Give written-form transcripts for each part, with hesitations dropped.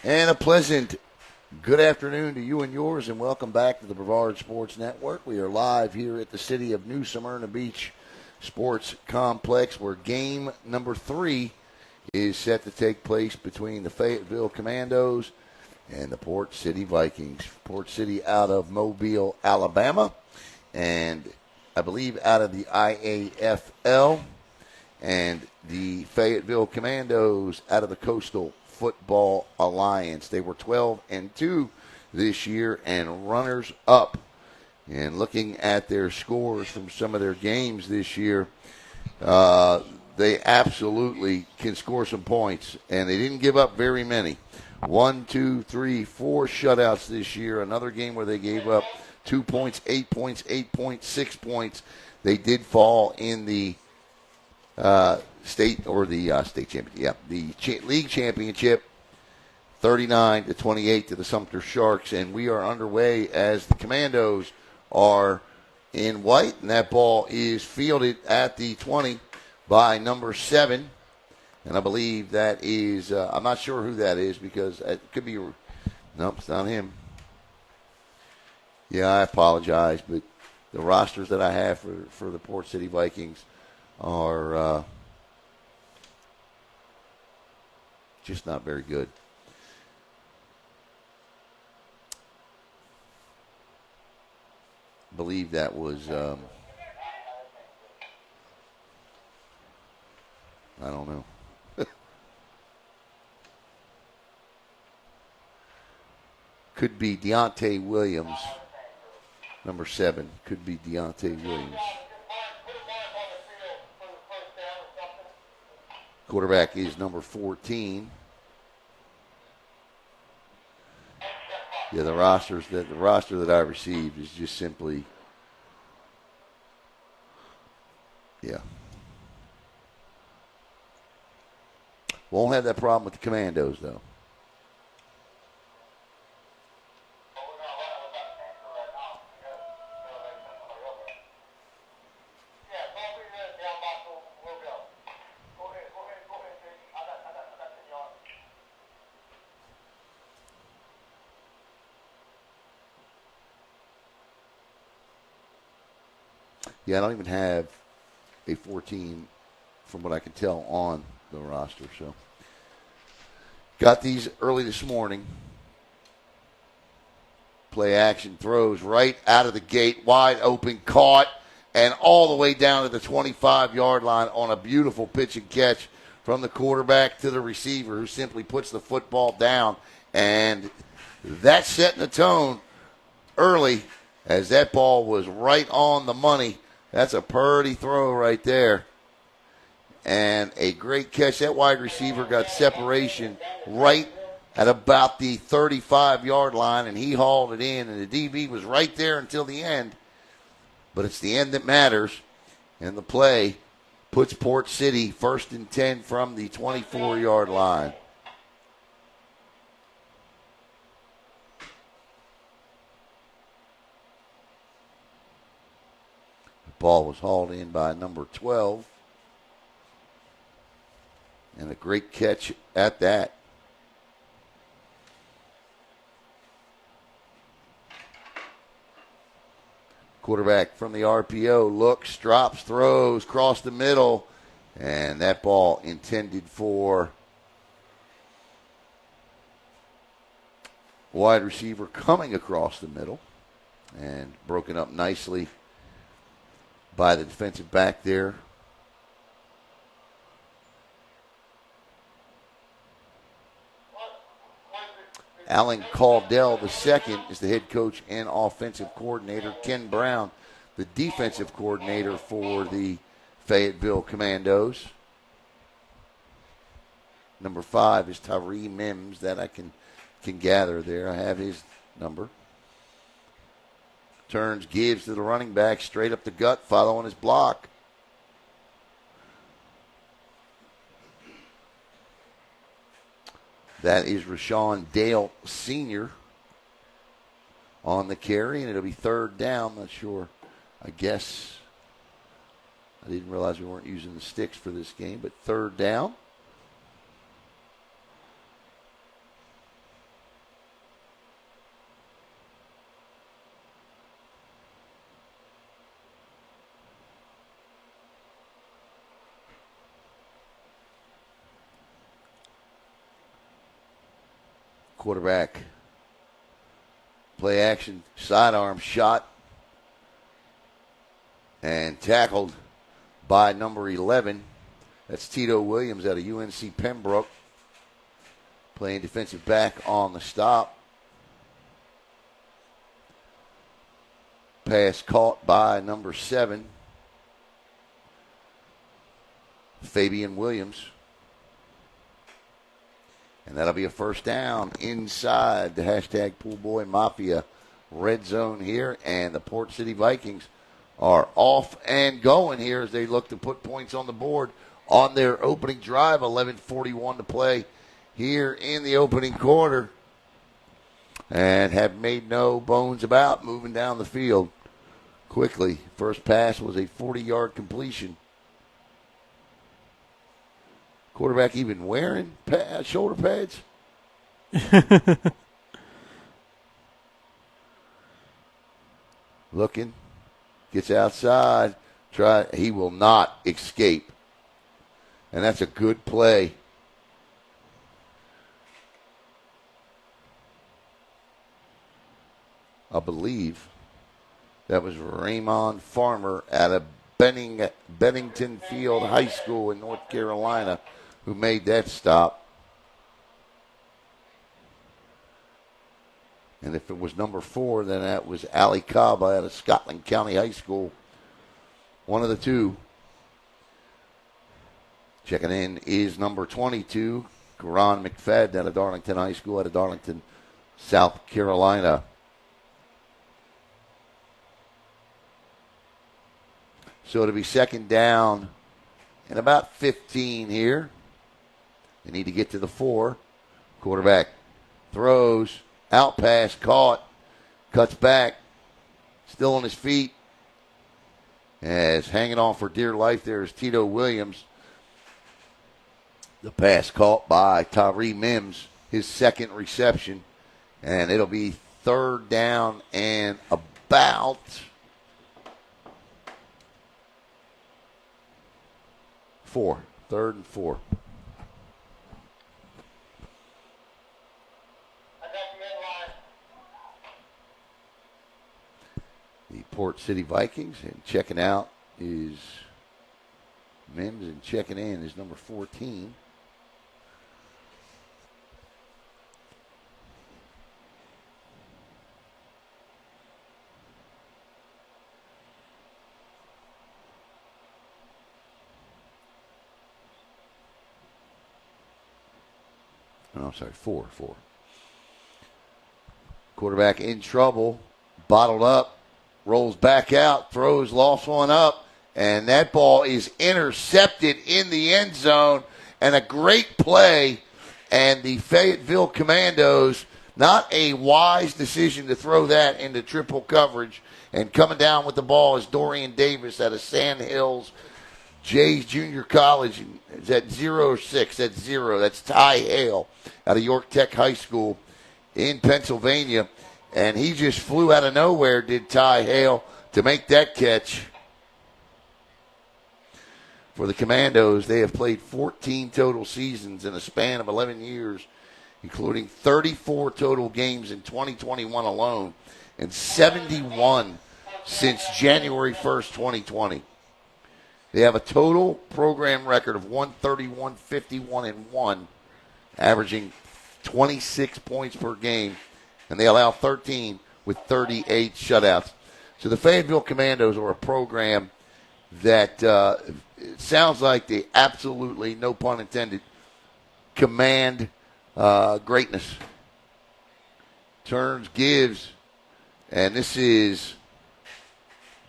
And a pleasant good afternoon to you and yours, and welcome back to the Brevard Sports Network. We are live here at the city of New Smyrna Beach Sports Complex, where game number 3 is set to take place between the Fayetteville Commandos and the Port City Vikings. Port City out of Mobile, Alabama, and I believe out of the IAFL, and the Fayetteville Commandos out of the Coastal Football Alliance. They were 12-2 this year and runners up. And looking at their scores from some of their games this year, they absolutely can score some points, and they didn't give up very many. 1, 2, 3, 4 shutouts this year. Another game where they gave up 2 points, 8 points, 8 points, 6 points. They did fall in the state championship. Yeah, the league championship, 39-28 to the Sumter Sharks, and we are underway as the Commandos are in white, and that ball is fielded at the 20 by number 7, and I believe that is I'm not sure who that is because it could be nope, it's not him. Yeah, I apologize, but the rosters that I have for the Port City Vikings are just not very good. I believe that was, I don't know. Could be Deontay Williams, number 7. Could be Deontay Williams. Quarterback is number 14. Yeah, the roster that I received is just simply, yeah. Won't have that problem with the Commandos, though. Yeah, I don't even have a 14 from what I can tell on the roster. So, got these early this morning. Play action throws right out of the gate, wide open, caught, and all the way down to the 25-yard line on a beautiful pitch and catch from the quarterback to the receiver, who simply puts the football down. And that's setting the tone early, as that ball was right on the money. That's a purty throw right there. And a great catch. That wide receiver got separation right at about the 35-yard line, and he hauled it in, and the DB was right there until the end. But it's the end that matters, and the play puts Port City 1st and 10 from the 24-yard line. Ball was hauled in by number 12. And a great catch at that. Quarterback from the RPO looks, drops, throws, across the middle. And that ball intended for wide receiver coming across the middle. And broken up nicely by the defensive back there. Alan Caldell II is the head coach and offensive coordinator. Ken Brown, the defensive coordinator for the Fayetteville Commandos. Number 5 is Tyree Mims, that I can gather there. I have his number. Turns, gives to the running back, straight up the gut, following his block. That is Rashawn Dale Sr. on the carry, and it'll be 3rd down. Not sure. I guess I didn't realize we weren't using the sticks for this game, but 3rd down. Quarterback play action sidearm shot and tackled by number 11. That's Tito Williams out of UNC Pembroke, playing defensive back on the stop. Pass caught by number 7, Fabian Williams. And that'll be a first down inside the hashtag Pool Boy Mafia red zone here. And the Port City Vikings are off and going here as they look to put points on the board on their opening drive. 11:41 to play here in the opening quarter. And have made no bones about moving down the field quickly. First pass was a 40-yard completion. Quarterback even wearing shoulder pads? Looking. Gets outside. He will not escape. And that's a good play. I believe that was Raymond Farmer out of Bennington Field High School in North Carolina who made that stop. And if it was number 4, then that was Ali Kaba out of Scotland County High School. One of the two. Checking in is number 22, Karan McFadden out of Darlington High School out of Darlington, South Carolina. So it'll be second down and about 15 here. They need to get to the 4. Quarterback throws, out pass, caught, cuts back, still on his feet. As hanging on for dear life there is Tito Williams. The pass caught by Tyree Mims, his second reception. And it'll be third down and about 4. 3rd and 4. The Port City Vikings, and checking out is Mims, and checking in is number 14. Oh, I'm sorry, 4. Quarterback in trouble, bottled up, rolls back out, throws, lost one up, and that ball is intercepted in the end zone. And a great play, and the Fayetteville Commandos, not a wise decision to throw that into triple coverage. And coming down with the ball is Dorian Davis out of Sand Hills Jays Junior College. Is that 0 or 6? That's 0. That's Ty Hale out of York Tech High School in Pennsylvania. And he just flew out of nowhere, did Ty Hale, to make that catch. For the Commandos, they have played 14 total seasons in a span of 11 years, including 34 total games in 2021 alone, and 71 since January 1st, 2020. They have a total program record of 131, 51, and 1, averaging 26 points per game, and they allow 13 with 38 shutouts. So the Fayetteville Commandos are a program that it sounds like they absolutely, no pun intended, command greatness. Turns, gives, and this is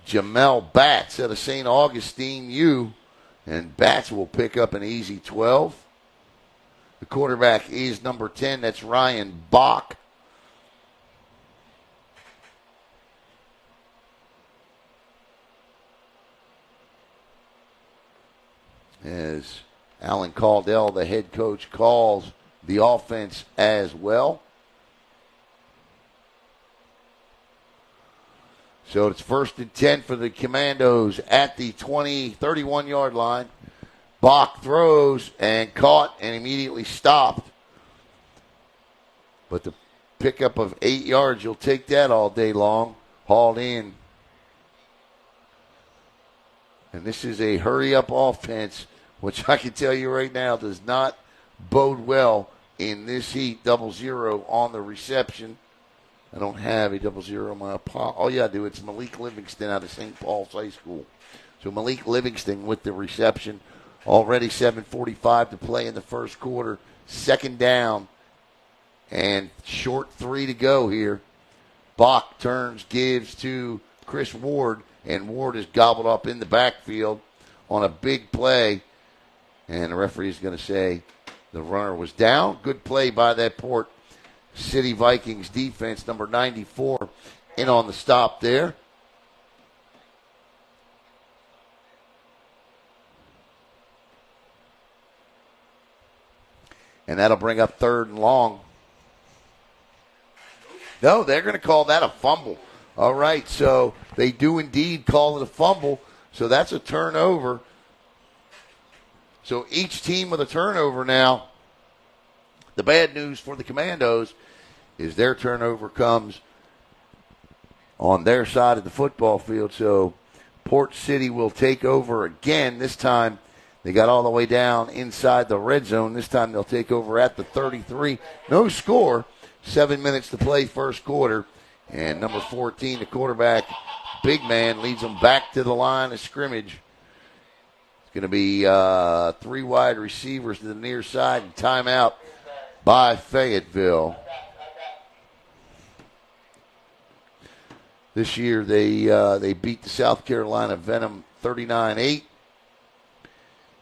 Jamel Batts out of St. Augustine U, and Batts will pick up an easy 12. The quarterback is number 10. That's Ryan Bach. As Alan Caldell, the head coach, calls the offense as well. So it's 1st and 10 for the Commandos at the 31-yard line. Bach throws and caught and immediately stopped But the pickup of 8 yards, you'll take that all day long. Hauled in. And this is a hurry-up offense, which I can tell you right now does not bode well in this heat. 0-0 on the reception. I don't have a 0-0. All you got to do, it's Malik Livingston out of St. Paul's High School. So Malik Livingston with the reception. Already 7:45 to play in the first quarter. Second down and short 3 to go here. Bach turns, gives to Chris Ward, and Ward is gobbled up in the backfield on a big play. And the referee is going to say the runner was down. Good play by that Port City Vikings defense, number 94, in on the stop there. And that'll bring up 3rd and long. No, they're going to call that a fumble. All right, so they do indeed call it a fumble. So that's a turnover. So each team with a turnover now. The bad news for the Commandos is their turnover comes on their side of the football field. So Port City will take over again. This time they got all the way down inside the red zone. This time they'll take over at the 33. No score. 7 minutes to play first quarter. And number 14, the quarterback, big man, leads them back to the line of scrimmage. It's going to be 3 wide receivers to the near side and timeout by Fayetteville. This year they beat the South Carolina Venom 39-8.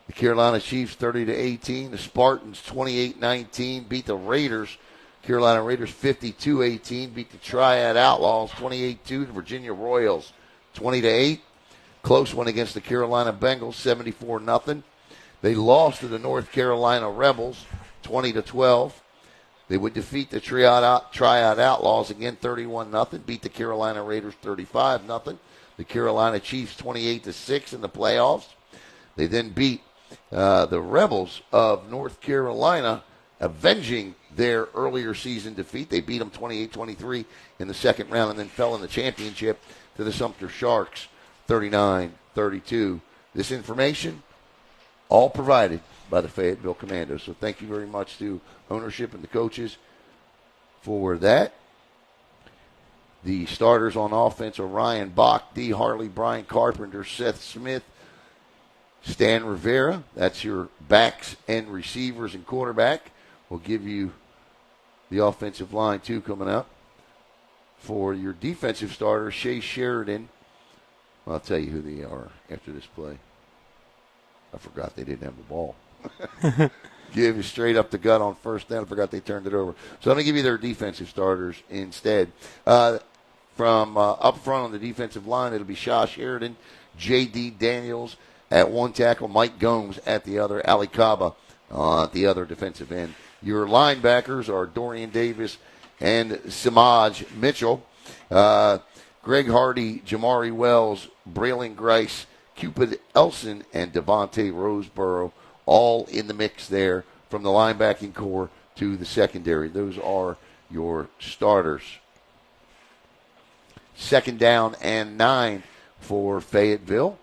The Carolina Chiefs 30-18. The Spartans 28-19 beat the Raiders. Carolina Raiders 52-18 beat the Triad Outlaws 28-2. The Virginia Royals 20-8. Close one against the Carolina Bengals 74-0. They lost to the North Carolina Rebels 20-12. They would defeat the Triad Outlaws again 31-0. Beat the Carolina Raiders 35-0. The Carolina Chiefs 28-6 in the playoffs. They then beat the Rebels of North Carolina, avenging their earlier season defeat. They beat them 28-23 in the second round and then fell in the championship to the Sumter Sharks 39-32. This information all provided by the Fayetteville Commandos. So thank you very much to ownership and the coaches for that. The starters on offense are Ryan Bach, D. Harley, Brian Carpenter, Seth Smith, Stan Rivera. That's your backs and receivers and quarterback. We'll give you the offensive line, too, coming up. For your defensive starter, Shea Sheridan. Well, I'll tell you who they are after this play. I forgot they didn't have the ball. Give you straight up the gut on first down. I forgot they turned it over. So I'm going to give you their defensive starters instead. From up front on the defensive line, it'll be Shea Sheridan, J.D. Daniels at one tackle, Mike Gomes at the other, Ali Kaba at the other defensive end. Your linebackers are Dorian Davis and Samaj Mitchell. Greg Hardy, Jamari Wells, Braylon Grice, Cupid Elson, and Devontae Roseborough, all in the mix there from the linebacking core to the secondary. Those are your starters. 2nd down and 9 for Fayetteville.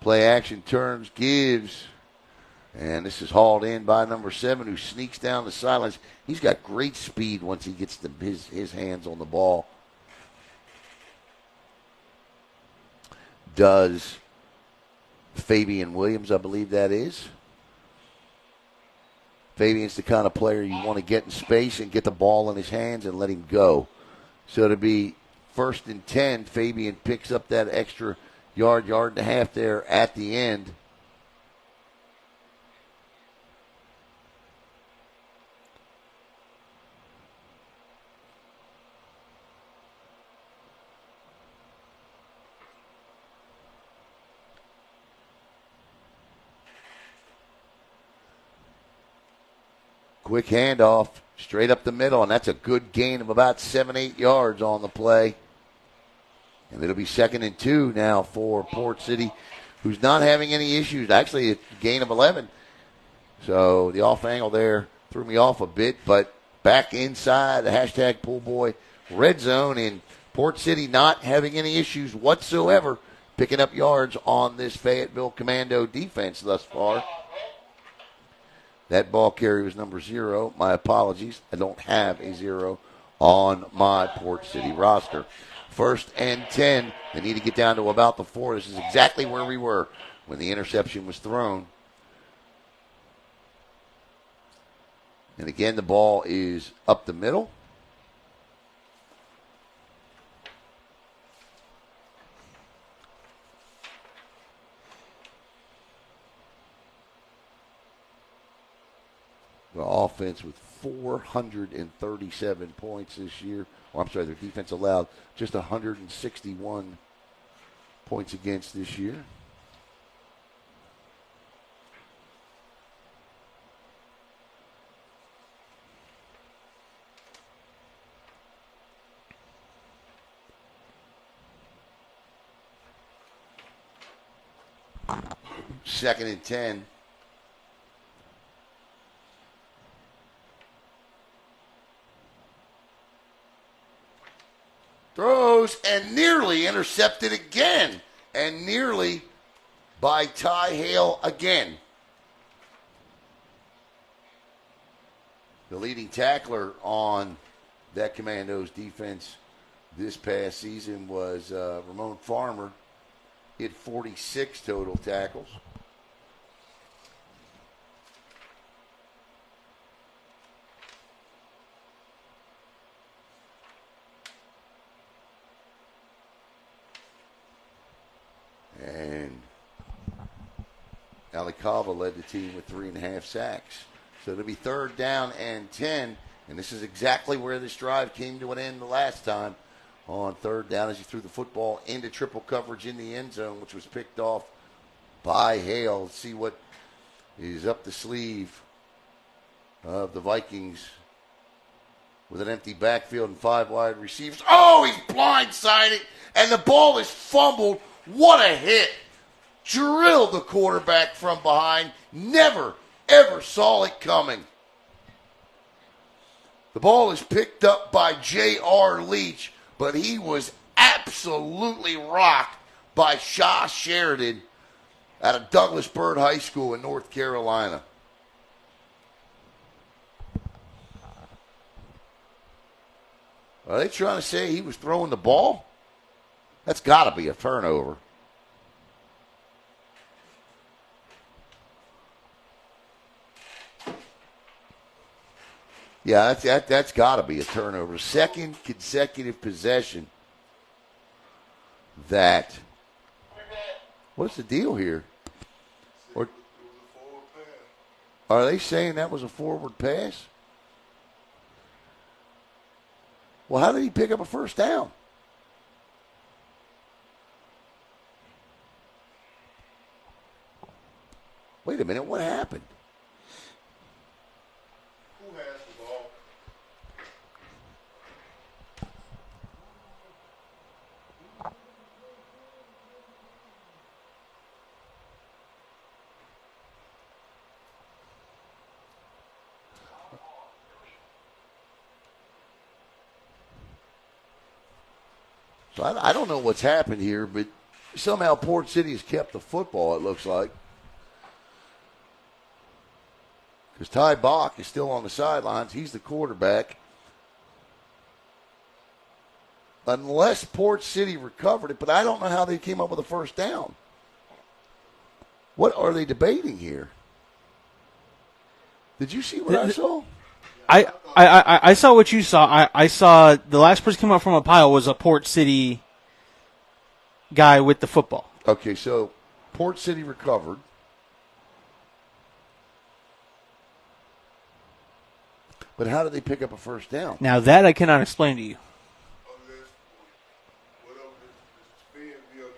Play action, turns, gives. And this is hauled in by number 7, who sneaks down the sidelines. He's got great speed once he gets his hands on the ball. Does Fabian Williams, I believe that is. Fabian's the kind of player you want to get in space and get the ball in his hands and let him go. So to be 1st and 10, Fabian picks up that extra yard and a half there at the end. Quick handoff, straight up the middle, and that's a good gain of about 7-8 yards on the play. And it'll be 2nd and 2 now for Port City who's not having any issues. Actually, a gain of 11. So the off angle there threw me off a bit, but back inside the hashtag pool boy red zone in Port City, not having any issues whatsoever, picking up yards on this Fayetteville Commando defense thus far. That ball carrier was number 0. My apologies. I don't have a 0 on my Port City roster. 1st and 10. They need to get down to about the 4. This is exactly where we were when the interception was thrown. And again, the ball is up the middle. The offense with 437 points this year. Well, I'm sorry, their defense allowed just 161 points against this year. Second and 10. Throws and nearly intercepted again. And nearly by Ty Hale again. The leading tackler on that Commandos defense this past season was Ramon Farmer. He had 46 total tackles. And Alicava led the team with 3.5 sacks. So it'll be 3rd down and 10. And this is exactly where this drive came to an end the last time. On 3rd down as he threw the football into triple coverage in the end zone, which was picked off by Hale. Let's see what is up the sleeve of the Vikings with an empty backfield and 5 wide receivers. Oh, he's blindsided, and the ball is fumbled. What a hit. Drilled the quarterback from behind. Never, ever saw it coming. The ball is picked up by J.R. Leach, but he was absolutely rocked by Shaw Sheridan out of Douglas Byrd High School in North Carolina. Are they trying to say he was throwing the ball? That's got to be a turnover. Yeah, that's got to be a turnover. Second consecutive possession that. What's the deal here? Or are they saying that was a forward pass? Well, how did he pick up a first down? Wait a minute, what happened? Who has the ball? So I don't know what's happened here, but somehow Port City has kept the football, it looks like. Because Ty Bach is still on the sidelines. He's the quarterback. Unless Port City recovered it, but I don't know how they came up with a first down. What are they debating here? Did you see what I saw? I saw what you saw. I saw the last person came up from a pile was a Port City guy with the football. Okay, so Port City recovered. But how did they pick up a first down? Now that I cannot explain to you. Fayetteville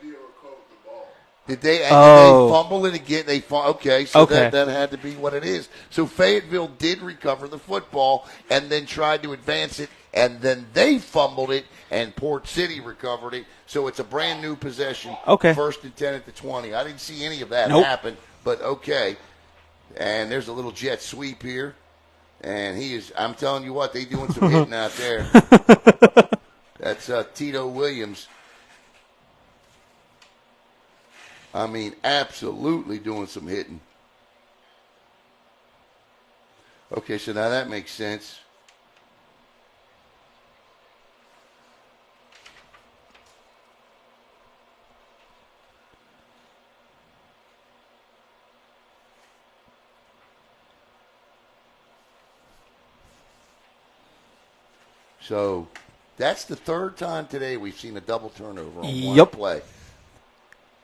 recovered the ball. Did they Oh. fumble it again? Okay, that had to be what it is. So Fayetteville did recover the football and then tried to advance it, and then they fumbled it, and Port City recovered it. So it's a brand new possession. Okay. 1st and 10 at the 20. I didn't see any of that Nope. happen, but okay. And there's a little jet sweep here, and I'm telling you what, they doing some hitting out there. That's Tito Williams. I mean, absolutely doing some hitting. Okay, so now that makes sense. So that's the third time today we've seen a double turnover on one play.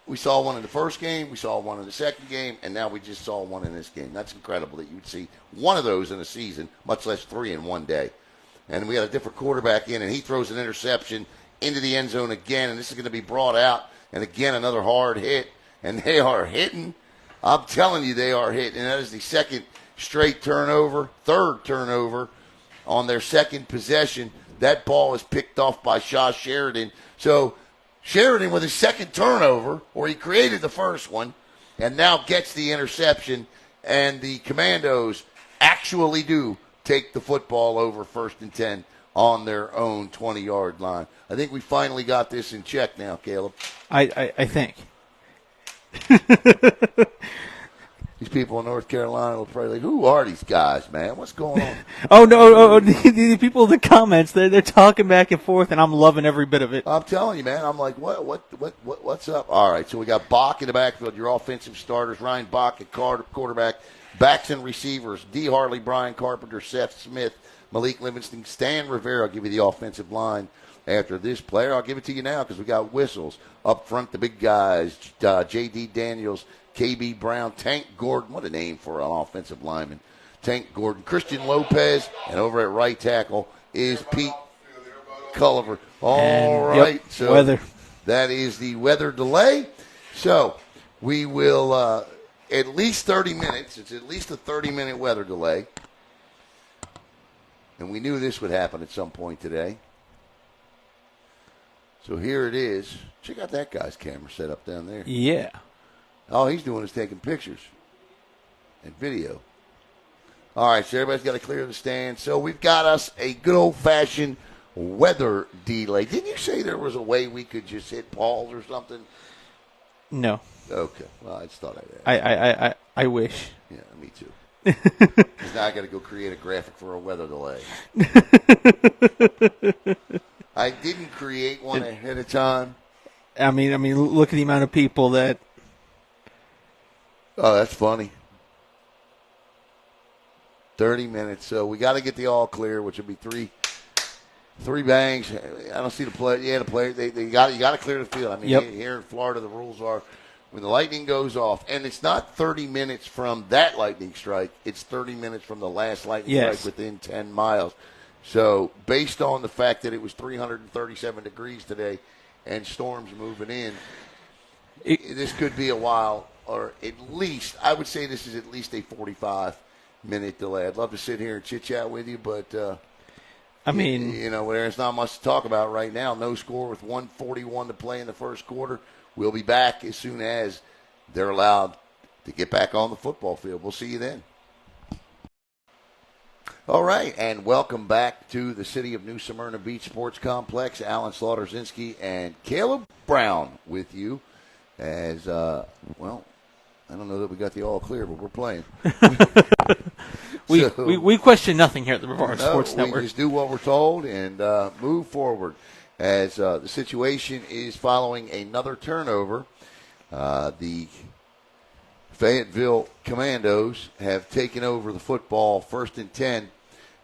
We saw one in the first game, we saw one in the second game, and now we just saw one in this game. That's incredible that you would see one of those in a season, much less 3 in one day. And we got a different quarterback in, and he throws an interception into the end zone again, and this is going to be brought out. And again, another hard hit, and they are hitting. I'm telling you, they are hitting. And that is the second straight turnover, third turnover on their second possession. That ball is picked off by Shaw Sheridan. So Sheridan with his second turnover, or he created the first one, and now gets the interception, and the Commandos actually do take the football over 1st and 10 on their own 20-yard line. I think we finally got this in check now, Caleb. I think. These people in North Carolina will probably like, who are these guys, man? What's going on? The people in the comments, they're talking back and forth, and I'm loving every bit of it. I'm telling you, man. I'm like, what's up? All right, so we got Bach in the backfield, your offensive starters, Ryan Bach at quarterback, backs and receivers, D. Harley, Brian Carpenter, Seth Smith, Malik Livingston, Stan Rivera. I'll give you the offensive line after this player. I'll give it to you now because we got whistles. Up front, the big guys, J.D. Daniels, K.B. Brown, Tank Gordon. What a name for an offensive lineman. Tank Gordon, Christian Lopez, and over at right tackle is Pete Culliver. All right, so weather. That is the weather delay. So we will at least 30 minutes. It's at least a 30-minute weather delay. And we knew this would happen at some point today. So here it is. Check out that guy's camera set up down there. Yeah. All he's doing is taking pictures and video. All right, so everybody's got to clear the stand. So we've got us a good old-fashioned weather delay. Didn't you say there was a way we could just hit pause or something? No. Okay. Well, I just thought I'd ask. I wish. Yeah, me too. Because now I got to go create a graphic for a weather delay. I didn't create one ahead of time. I mean, look at the amount of people that. Oh, that's funny. 30 minutes. So we got to get the all clear, which would be three bangs. I don't see the play. Yeah, the player. You got to clear the field. I mean, here in Florida, the rules are when the lightning goes off, and it's not 30 minutes from that lightning strike. It's 30 minutes from the last lightning strike within 10 miles. So based on the fact that it was 337 degrees today and storms moving in, this could be a while, or at least, I would say this is at least a 45-minute delay. I'd love to sit here and chit-chat with you, but there's not much to talk about right now. No score with 1:41 to play in the first quarter. We'll be back as soon as they're allowed to get back on the football field. We'll see you then. All right, and welcome back to the City of New Smyrna Beach Sports Complex. Alan Slaughterzinski and Caleb Brown with you as, I don't know that we got the all clear, but we're playing. We question nothing here at the Brevard Sports Network. We just do what we're told and move forward as the situation is following another turnover. The Fayetteville Commandos have taken over the football 1st and 10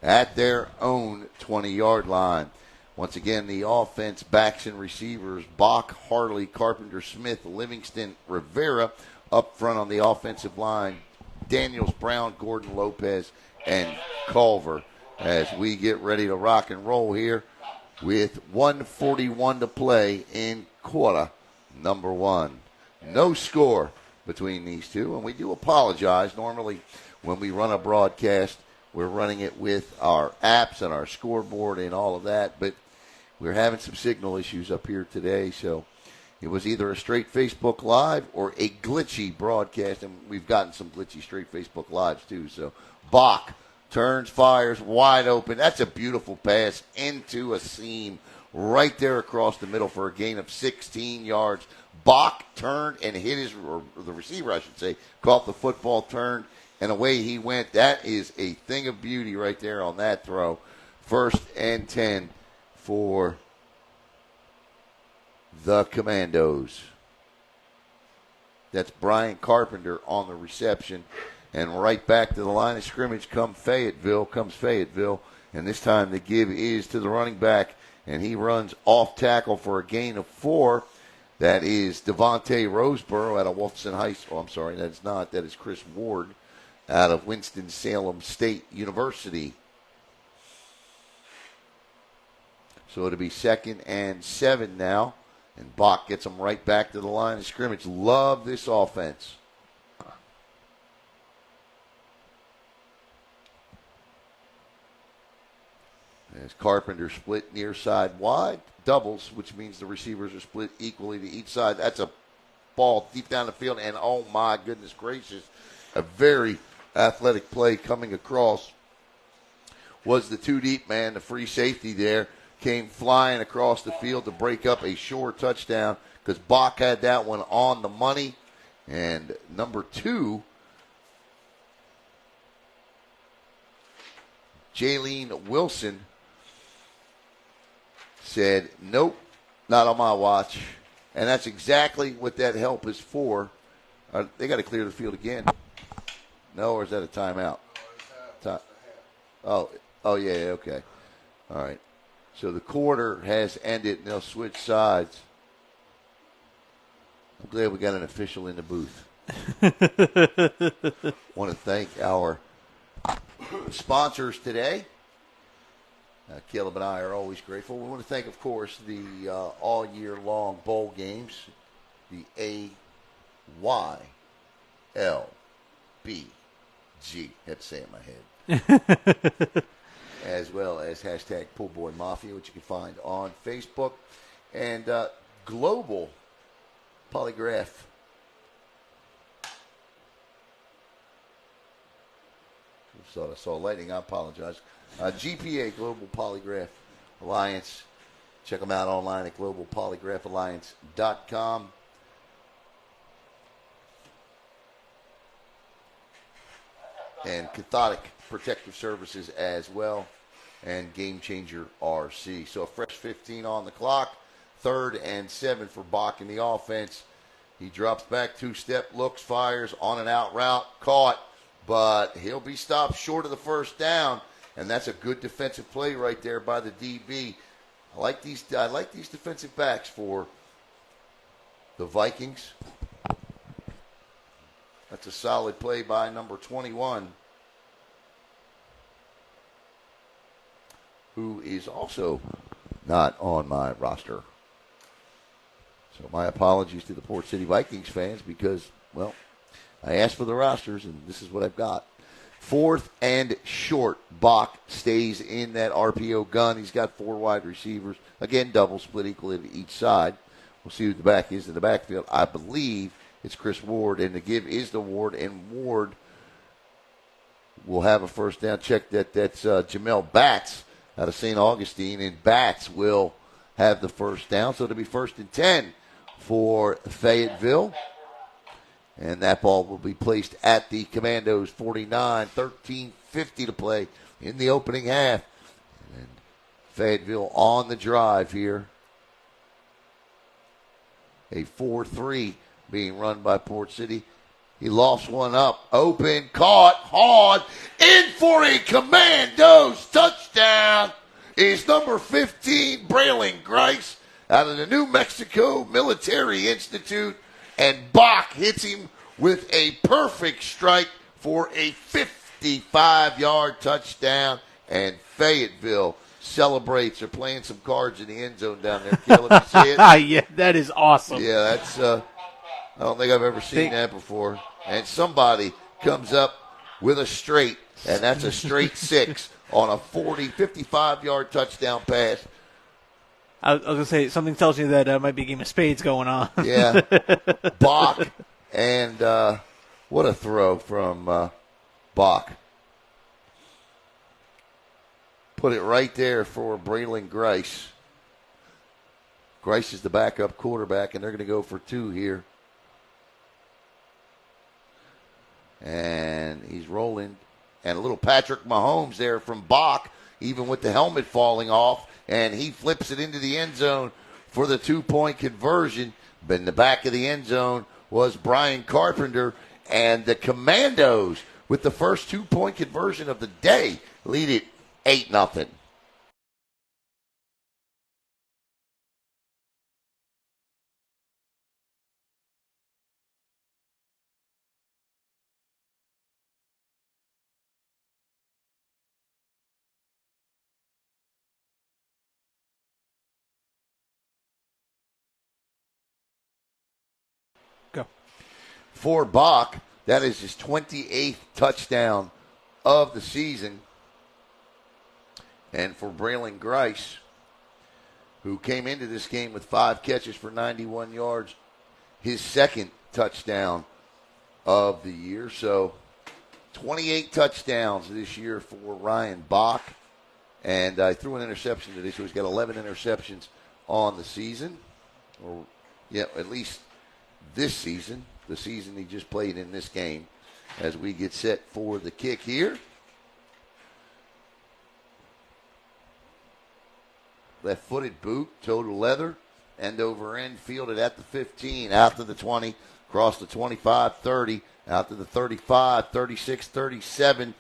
at their own 20-yard line. Once again, the offense, backs and receivers, Bach, Harley, Carpenter, Smith, Livingston, Rivera. Up front on the offensive line, Daniels, Brown, Gordon, Lopez, and Culver as we get ready to rock and roll here with 1:41 to play in quarter number one. No score between these two, and we do apologize. Normally, when we run a broadcast, we're running it with our apps and our scoreboard and all of that, but we're having some signal issues up here today, so it was either a straight Facebook Live or a glitchy broadcast, and we've gotten some glitchy straight Facebook Lives too. So Bach turns, fires, wide open. That's a beautiful pass into a seam right there across the middle for a gain of 16 yards. Bach turned and hit or the receiver, I should say, caught the football, turned, and away he went. That is a thing of beauty right there on that throw. 1st and 10 for the Commandos. That's Brian Carpenter on the reception. And right back to the line of scrimmage comes Fayetteville. And this time the give is to the running back. And he runs off tackle for a gain of 4. That is Devontae Roseborough out of Wolfson High School. I'm sorry, that's not. That is Chris Ward out of Winston-Salem State University. So it'll be 2nd and 7 now. And Bach gets them right back to the line of scrimmage. Love this offense. As Carpenter split near side wide, doubles, which means the receivers are split equally to each side. That's a ball deep down the field, and oh my goodness gracious, a very athletic play coming across was the 2-deep man, the free safety there, came flying across the field to break up a short touchdown because Bach had that one on the money. And number 2, Jaylene Wilson, said, nope, not on my watch. And that's exactly what that help is for. They got to clear the field again. No, or is that a timeout? Oh, yeah, okay. All right. So the quarter has ended, and they'll switch sides. I'm glad we got an official in the booth. Want to thank our sponsors today. Caleb and I are always grateful. We want to thank, of course, the all year long bowl games, the AYLBG. Had to say it in my head. As well as hashtag Poolboy Mafia, which you can find on Facebook, and Global Polygraph. I saw lightning. I apologize. GPA, Global Polygraph Alliance. Check them out online at globalpolygraphalliance.com. And Cathodic Protective Services as well. And Game Changer RC. So a fresh 15 on the clock. 3rd and 7 for Bach in the offense. He drops back, 2-step, looks, fires on an out route. Caught, but he'll be stopped short of the first down. And that's a good defensive play right there by the DB. I like these defensive backs for the Vikings. That's a solid play by number 21, who is also not on my roster. So my apologies to the Port City Vikings fans because, well, I asked for the rosters, and this is what I've got. 4th and short. Bach stays in that RPO gun. He's got 4 wide receivers. Again, double split equally to each side. We'll see who the back is in the backfield. I believe it's Chris Ward, and the give is to Ward, and Ward will have a first down. Check that. That's Jamel Batts out of St. Augustine, and Batts will have the first down. So it'll be 1st and 10 for Fayetteville. And that ball will be placed at the Commandos 49, 13:50 to play in the opening half. And Fayetteville on the drive here. A 4-3 being run by Port City. He lofts one up, open, caught, hard, in for a Commandos touchdown is number 15, Braylon Grice, out of the New Mexico Military Institute. And Bach hits him with a perfect strike for a 55-yard touchdown. And Fayetteville celebrates. They're playing some cards in the end zone down there. Caleb, you see it? Yeah, that is awesome. Yeah, I don't think I've ever seen that before. And somebody comes up with a straight, and that's a straight 6 on a 55-yard touchdown pass. I was going to say, something tells you that might be a game of spades going on. Yeah. Bach, and what a throw from Bach. Put it right there for Braylon Grice. Grice is the backup quarterback, and they're going to go for 2 here. And he's rolling. And a little Patrick Mahomes there from Bach, even with the helmet falling off. And he flips it into the end zone for the 2-point conversion. But in the back of the end zone was Brian Carpenter. And the Commandos, with the first 2-point conversion of the day, lead it 8-0. Go. For Bach, that is his 28th touchdown of the season. And for Braylon Grice, who came into this game with 5 catches for 91 yards, his second touchdown of the year. So 28 touchdowns this year for Ryan Bach. And I threw an interception today, so he's got 11 interceptions on the season. Or, yeah, at least this season, the season he just played in this game, as we get set for the kick here. Left-footed boot, total leather, end over end, fielded at the 15, out to the 20, across the 25, 30, out to the 35, 36, 37,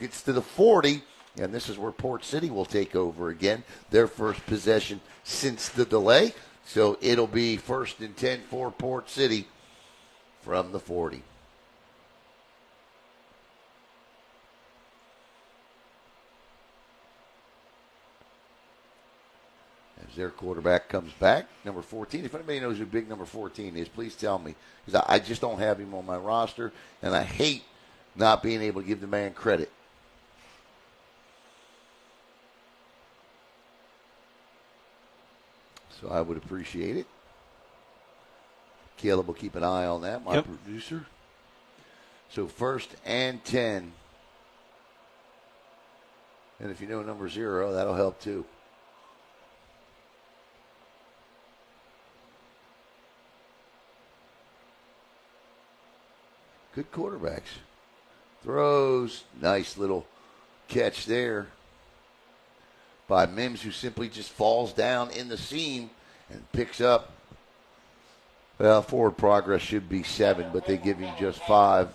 gets to the 40, and this is where Port City will take over again, their first possession since the delay. So it'll be 1st and 10 for Port City from the 40. As their quarterback comes back, number 14. If anybody knows who big number 14 is, please tell me. Because I just don't have him on my roster, and I hate not being able to give the man credit. So I would appreciate it. Caleb will keep an eye on that, my producer. So 1st and 10. And if you know number 0, that'll help too. Good quarterbacks. Throws. Nice little catch there by Mims, who simply just falls down in the seam and picks up. Well, forward progress should be 7, but they give him just 5.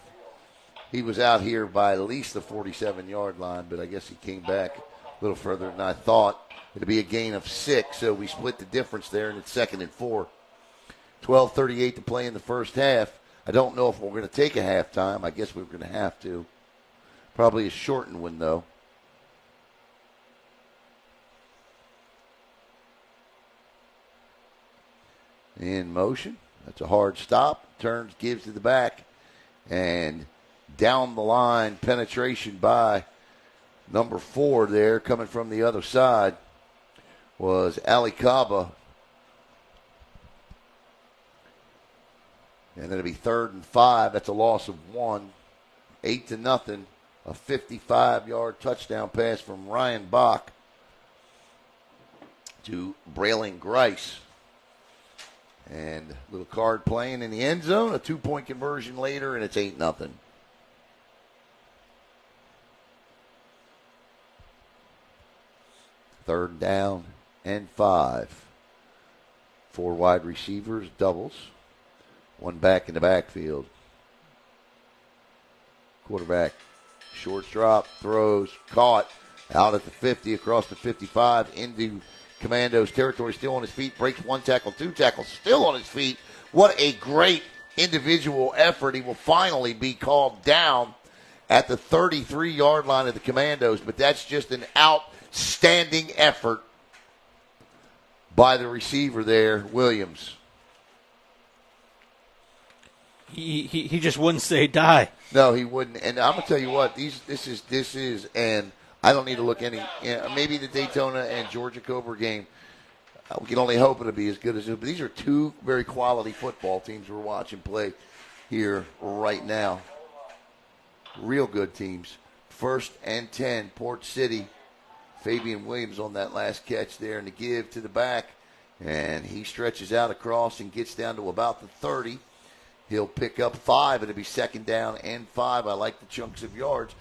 He was out here by at least the 47-yard line, but I guess he came back a little further than I thought. It'll be a gain of 6, so we split the difference there, and it's 2nd and 4. 12:38 to play in the first half. I don't know if we're going to take a halftime. I guess we're going to have to. Probably a shortened one, though. In motion. That's a hard stop. Turns, gives to the back. And down the line, penetration by number 4 there, coming from the other side, was Ali Kaba. And then it'll be 3rd and 5. That's a loss of 1. 8-0. A 55-yard touchdown pass from Ryan Bach to Braylon Grice. And a little card playing in the end zone. A 2-point conversion later, and it's 8-0. Third down and 5. 4 wide receivers, doubles. 1 back in the backfield. Quarterback, short drop, throws, caught, out at the 50, across the 55, into Commandos territory, still on his feet, breaks 1 tackle, 2 tackles, still on his feet. What a great individual effort. He will finally be called down at the 33-yard line of the Commandos, but that's just an outstanding effort by the receiver there, Williams. He just wouldn't say die. No, he wouldn't. And I'm gonna tell you what, this is, and I don't need to look any. Maybe the Daytona and Georgia Cobra game. We can only hope it'll be as good as it. But these are two very quality football teams we're watching play here right now. Real good teams. 1st and 10, Port City. Fabian Williams on that last catch there, and the give to the back, and he stretches out across and gets down to about the 30. He'll pick up 5. It'll be 2nd down and 5. I like the chunks of yards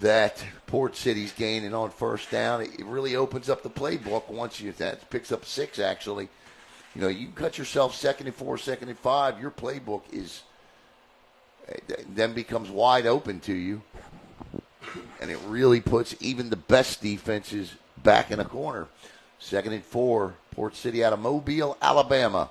that Port City's gaining on 1st down. It really opens up the playbook once that picks up 6, actually. You know, you can cut yourself 2nd and 4, 2nd and 5. Your playbook then becomes wide open to you. And it really puts even the best defenses back in a corner. 2nd and 4, Port City out of Mobile, Alabama.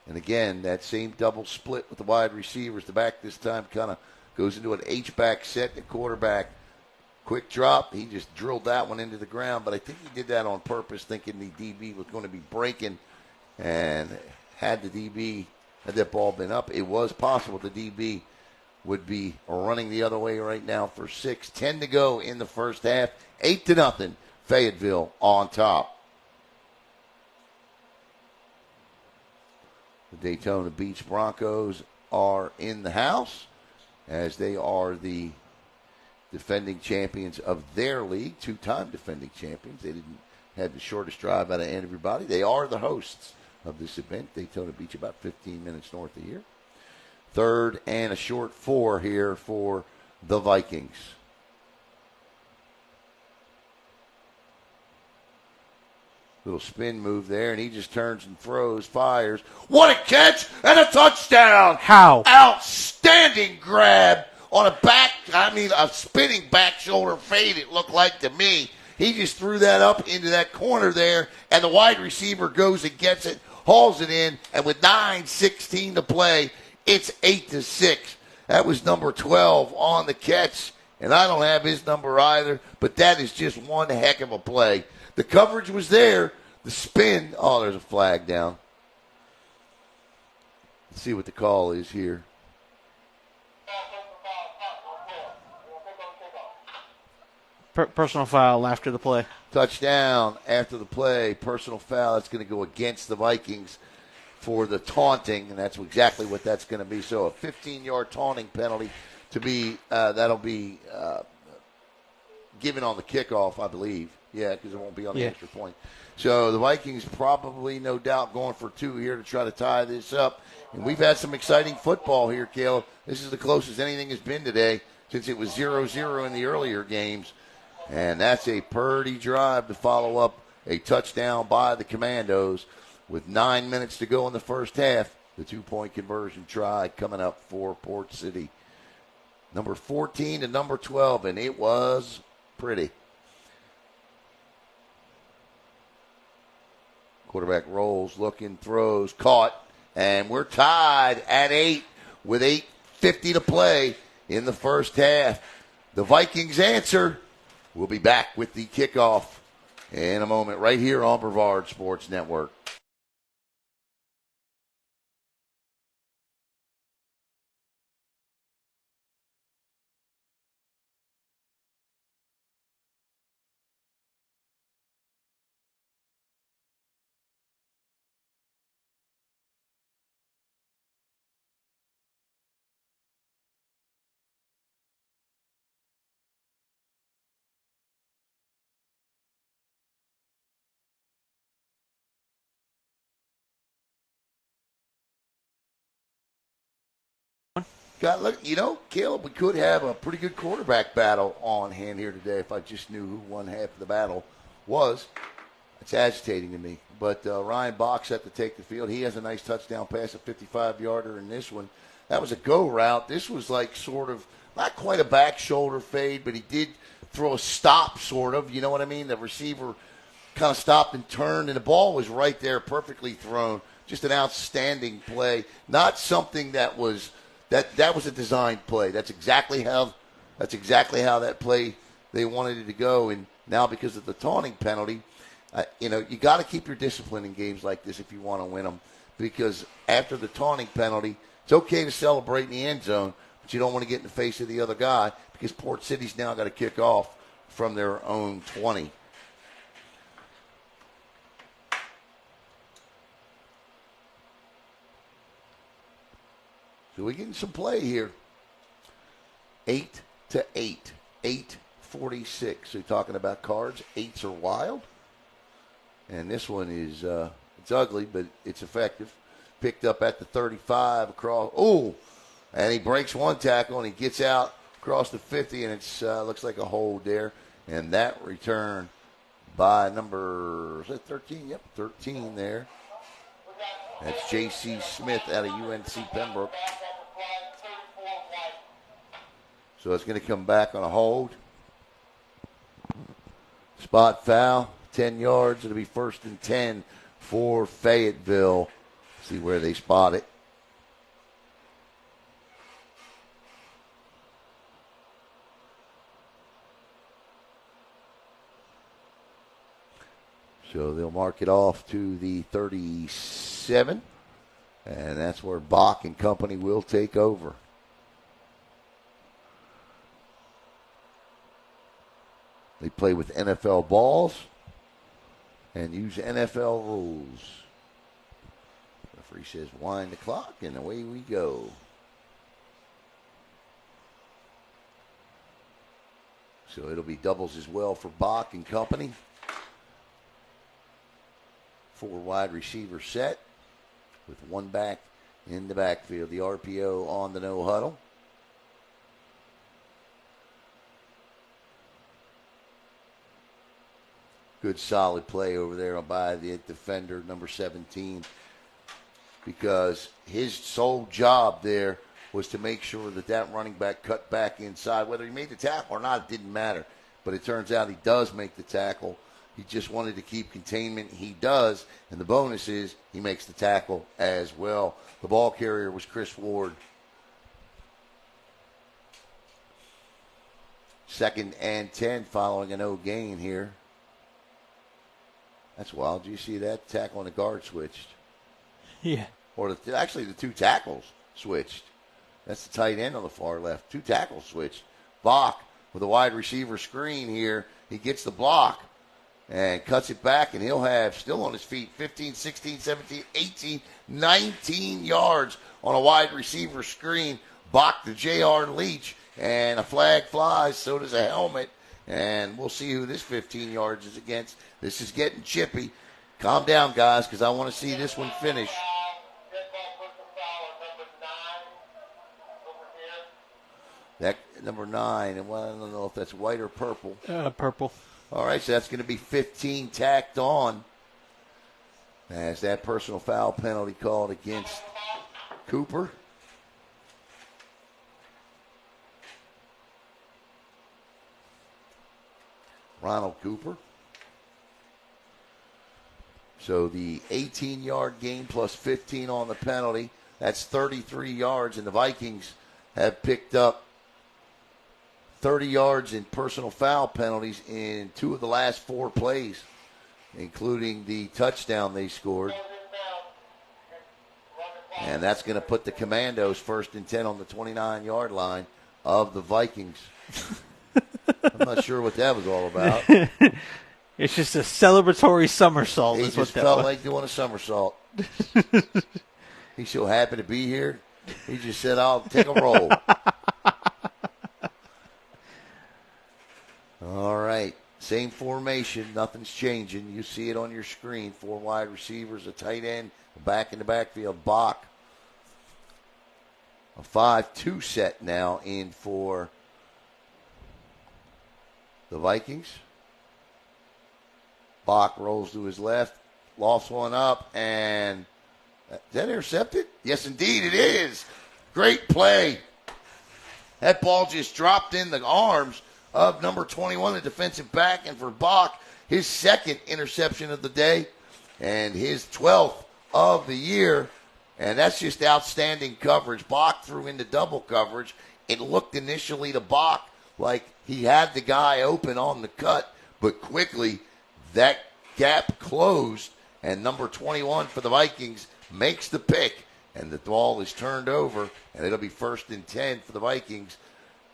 And again, that same double split with the wide receivers. The back this time kind of goes into an H-back set. The quarterback, quick drop. He just drilled that one into the ground. But I think he did that on purpose, thinking the DB was going to be breaking. And had that ball been up, it was possible the DB would be running the other way right now for 6. 10 to go in the first half. 8-0, Fayetteville on top. The Daytona Beach Broncos are in the house, as they are the defending champions of their league, 2-time defending champions. They didn't have the shortest drive out of everybody. They are the hosts of this event. Daytona Beach, about 15 minutes north of here. 3rd and a short 4 here for the Vikings. Little spin move there, and he just turns and throws, fires. What a catch and a touchdown! How? Outstanding grab on a spinning back shoulder fade, it looked like to me. He just threw that up into that corner there, and the wide receiver goes and gets it, hauls it in, and with 9:16 to play, it's 8-6. That was number 12 on the catch, and I don't have his number either, but that is just one heck of a play. The coverage was there. The spin. Oh, there's a flag down. Let's see what the call is here. Personal foul after the play. Touchdown after the play. Personal foul. That's going to go against the Vikings for the taunting, and that's exactly what that's going to be. So a 15-yard taunting penalty to be that'll be given on the kickoff, I believe. Yeah, because it won't be on the extra point. So the Vikings probably, no doubt, going for 2 here to try to tie this up. And we've had some exciting football here, Caleb. This is the closest anything has been today since it was 0-0 in the earlier games. And that's a pretty drive to follow up a touchdown by the Commandos with 9 minutes to go in the first half. The 2-point conversion try coming up for Port City. Number 14 to number 12, and it was pretty. Quarterback rolls, looking, throws, caught, and we're tied at 8 with 8:50 to play in the first half. The Vikings answer. We'll be back with the kickoff in a moment right here on Brevard Sports Network. Caleb, we could have a pretty good quarterback battle on hand here today if I just knew who one half of the battle was. It's agitating to me. But Ryan Bach set to take the field. He has a nice touchdown pass, a 55-yarder in this one. That was a go route. This was like sort of not quite a back shoulder fade, but he did throw a stop sort of. You know what I mean? The receiver kind of stopped and turned, and the ball was right there, perfectly thrown. Just an outstanding play. Not something that was – That was a designed play. That's exactly how that play they wanted it to go. And now because of the taunting penalty, You got to keep your discipline in games like this if you want to win them, because after the taunting penalty, it's okay to celebrate in the end zone, but you don't want to get in the face of the other guy, because Port City's now got to kick off from their own 20. So we're getting some play here. 8-8. 8:46. So you're talking about cards. 8s are wild. And this one is, it's ugly, but it's effective. Picked up at the 35 across. Oh, and he breaks one tackle, and he gets out across the 50, and it looks like a hold there. And that return by number, is that 13? Yep, 13 there. That's J.C. Smith out of UNC Pembroke. So it's going to come back on a hold. Spot foul, 10 yards. It'll be 1st and 10 for Fayetteville. See where they spot it. So they'll mark it off to the 37. And that's where Bach and company will take over. They play with NFL balls and use NFL rules. Referee says wind the clock, and away we go. So it'll be doubles as well for Bach and company. 4 wide receiver set with 1 back in the backfield. The RPO on the no huddle. Good solid play over there by the defender, number 17, because his sole job there was to make sure that running back cut back inside. Whether he made the tackle or not, it didn't matter. But it turns out he does make the tackle. He just wanted to keep containment. He does, and the bonus is he makes the tackle as well. The ball carrier was Chris Ward. 2nd and 10 following a no gain here. That's wild. Do you see that? Tackle and the guard switched. Yeah. Or actually the 2 tackles switched. That's the tight end on the far left. 2 tackles switched. Bach with a wide receiver screen here. He gets the block and cuts it back, and he'll have, still on his feet, 15, 16, 17, 18, 19 yards on a wide receiver screen. Bach to J.R. Leach, and a flag flies, so does a helmet. And we'll see who this 15 yards is against. This is getting chippy. Calm down, guys, because I want to see this one finish. That number 9, and well, I don't know if that's white or purple. Purple. All right, so that's going to be 15 tacked on. As that personal foul penalty called against Cooper. Ronald Cooper. So the 18-yard gain plus 15 on the penalty. That's 33 yards, and the Vikings have picked up 30 yards in personal foul penalties in 2 of the last 4 plays, including the touchdown they scored. And that's going to put the Commandos 1st and 10 on the 29-yard line of the Vikings. I'm not sure what that was all about. It's just a celebratory somersault. He just felt like doing a somersault. He's so happy to be here. He just said, I'll take a roll. All right. Same formation. Nothing's changing. You see it on your screen. 4 wide receivers, a tight end, a back in the backfield. Bach. A 5-2 set now in for the Vikings. Bach rolls to his left, lofts one up, and is that intercepted? Yes, indeed it is. Great play. That ball just dropped in the arms of number 21, the defensive back, and for Bach, his 2nd interception of the day and his 12th of the year, and that's just outstanding coverage. Bach threw into double coverage. It looked initially to Bach like he had the guy open on the cut, but quickly that gap closed, and number 21 for the Vikings makes the pick, and the ball is turned over, and it'll be 1st and 10 for the Vikings.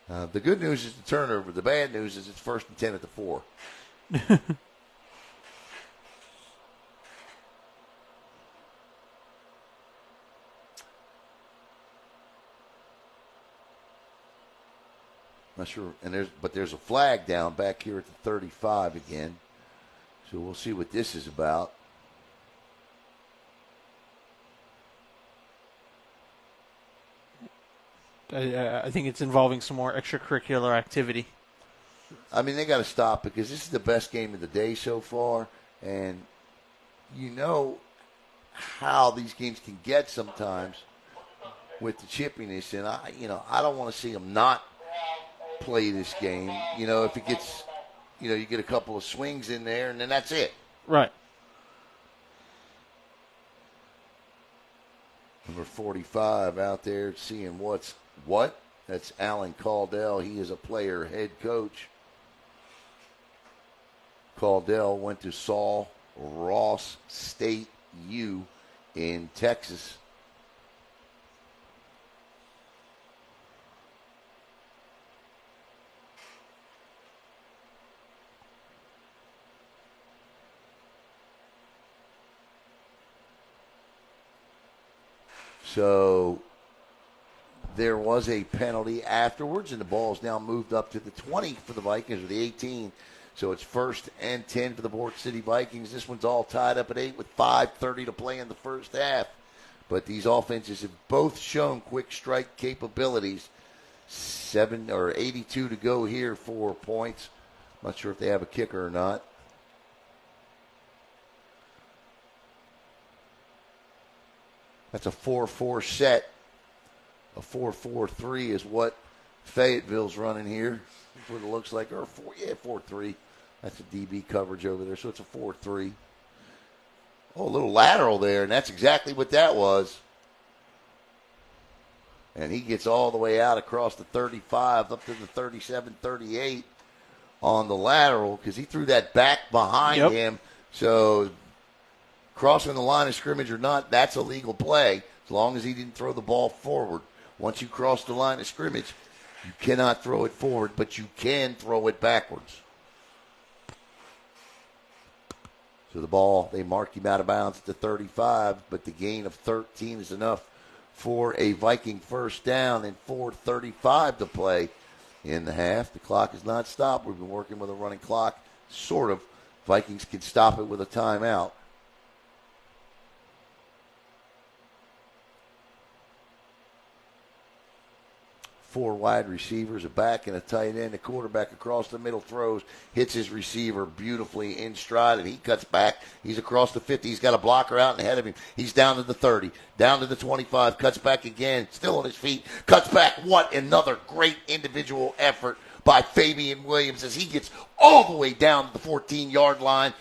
The good news is the turnover. The bad news is it's 1st and 10 at the 4. Not sure, but there's a flag down back here at the 35 again. So we'll see what this is about. I think it's involving some more extracurricular activity. I mean, they got to stop because this is the best game of the day so far, and you know how these games can get sometimes with the chippiness, and I don't want to see them not play this game. If it gets, you get a couple of swings in there, and then that's it. Right. Number 45 out there seeing what? That's Alan Caldell. He is a player, head coach. Caldell went to Saul Ross State U in Texas. So there was a penalty afterwards, and the ball is now moved up to the 20 for the Vikings, or the 18. So it's 1st and 10 for the Port City Vikings. This one's all tied up at 8 with 5:30 to play in the first half. But these offenses have both shown quick strike capabilities. 82 to go here for points. Not sure if they have a kicker or not. That's a 4-4 set. A 4-4-3 is what Fayetteville's running here. That's what it looks like. Or 4-3. That's a DB coverage over there. So it's a 4-3. Oh, a little lateral there, and that's exactly what that was. And he gets all the way out across the 35 up to the 37-38 on the lateral because he threw that back behind him. So crossing the line of scrimmage or not, that's a legal play as long as he didn't throw the ball forward. Once you cross the line of scrimmage, you cannot throw it forward, but you can throw it backwards. So the ball, they marked him out of bounds at the 35, but the gain of 13 is enough for a Viking first down and 4:35 to play in the half. The clock is not stopped. We've been working with a running clock, sort of. Vikings can stop it with a timeout. 4 wide receivers, a back and a tight end. The quarterback across the middle throws, hits his receiver beautifully in stride, and he cuts back. He's across the 50. He's got a blocker out ahead of him. He's down to the 30, down to the 25, cuts back again, still on his feet, cuts back. What another great individual effort by Fabian Williams as he gets all the way down to the 14-yard line,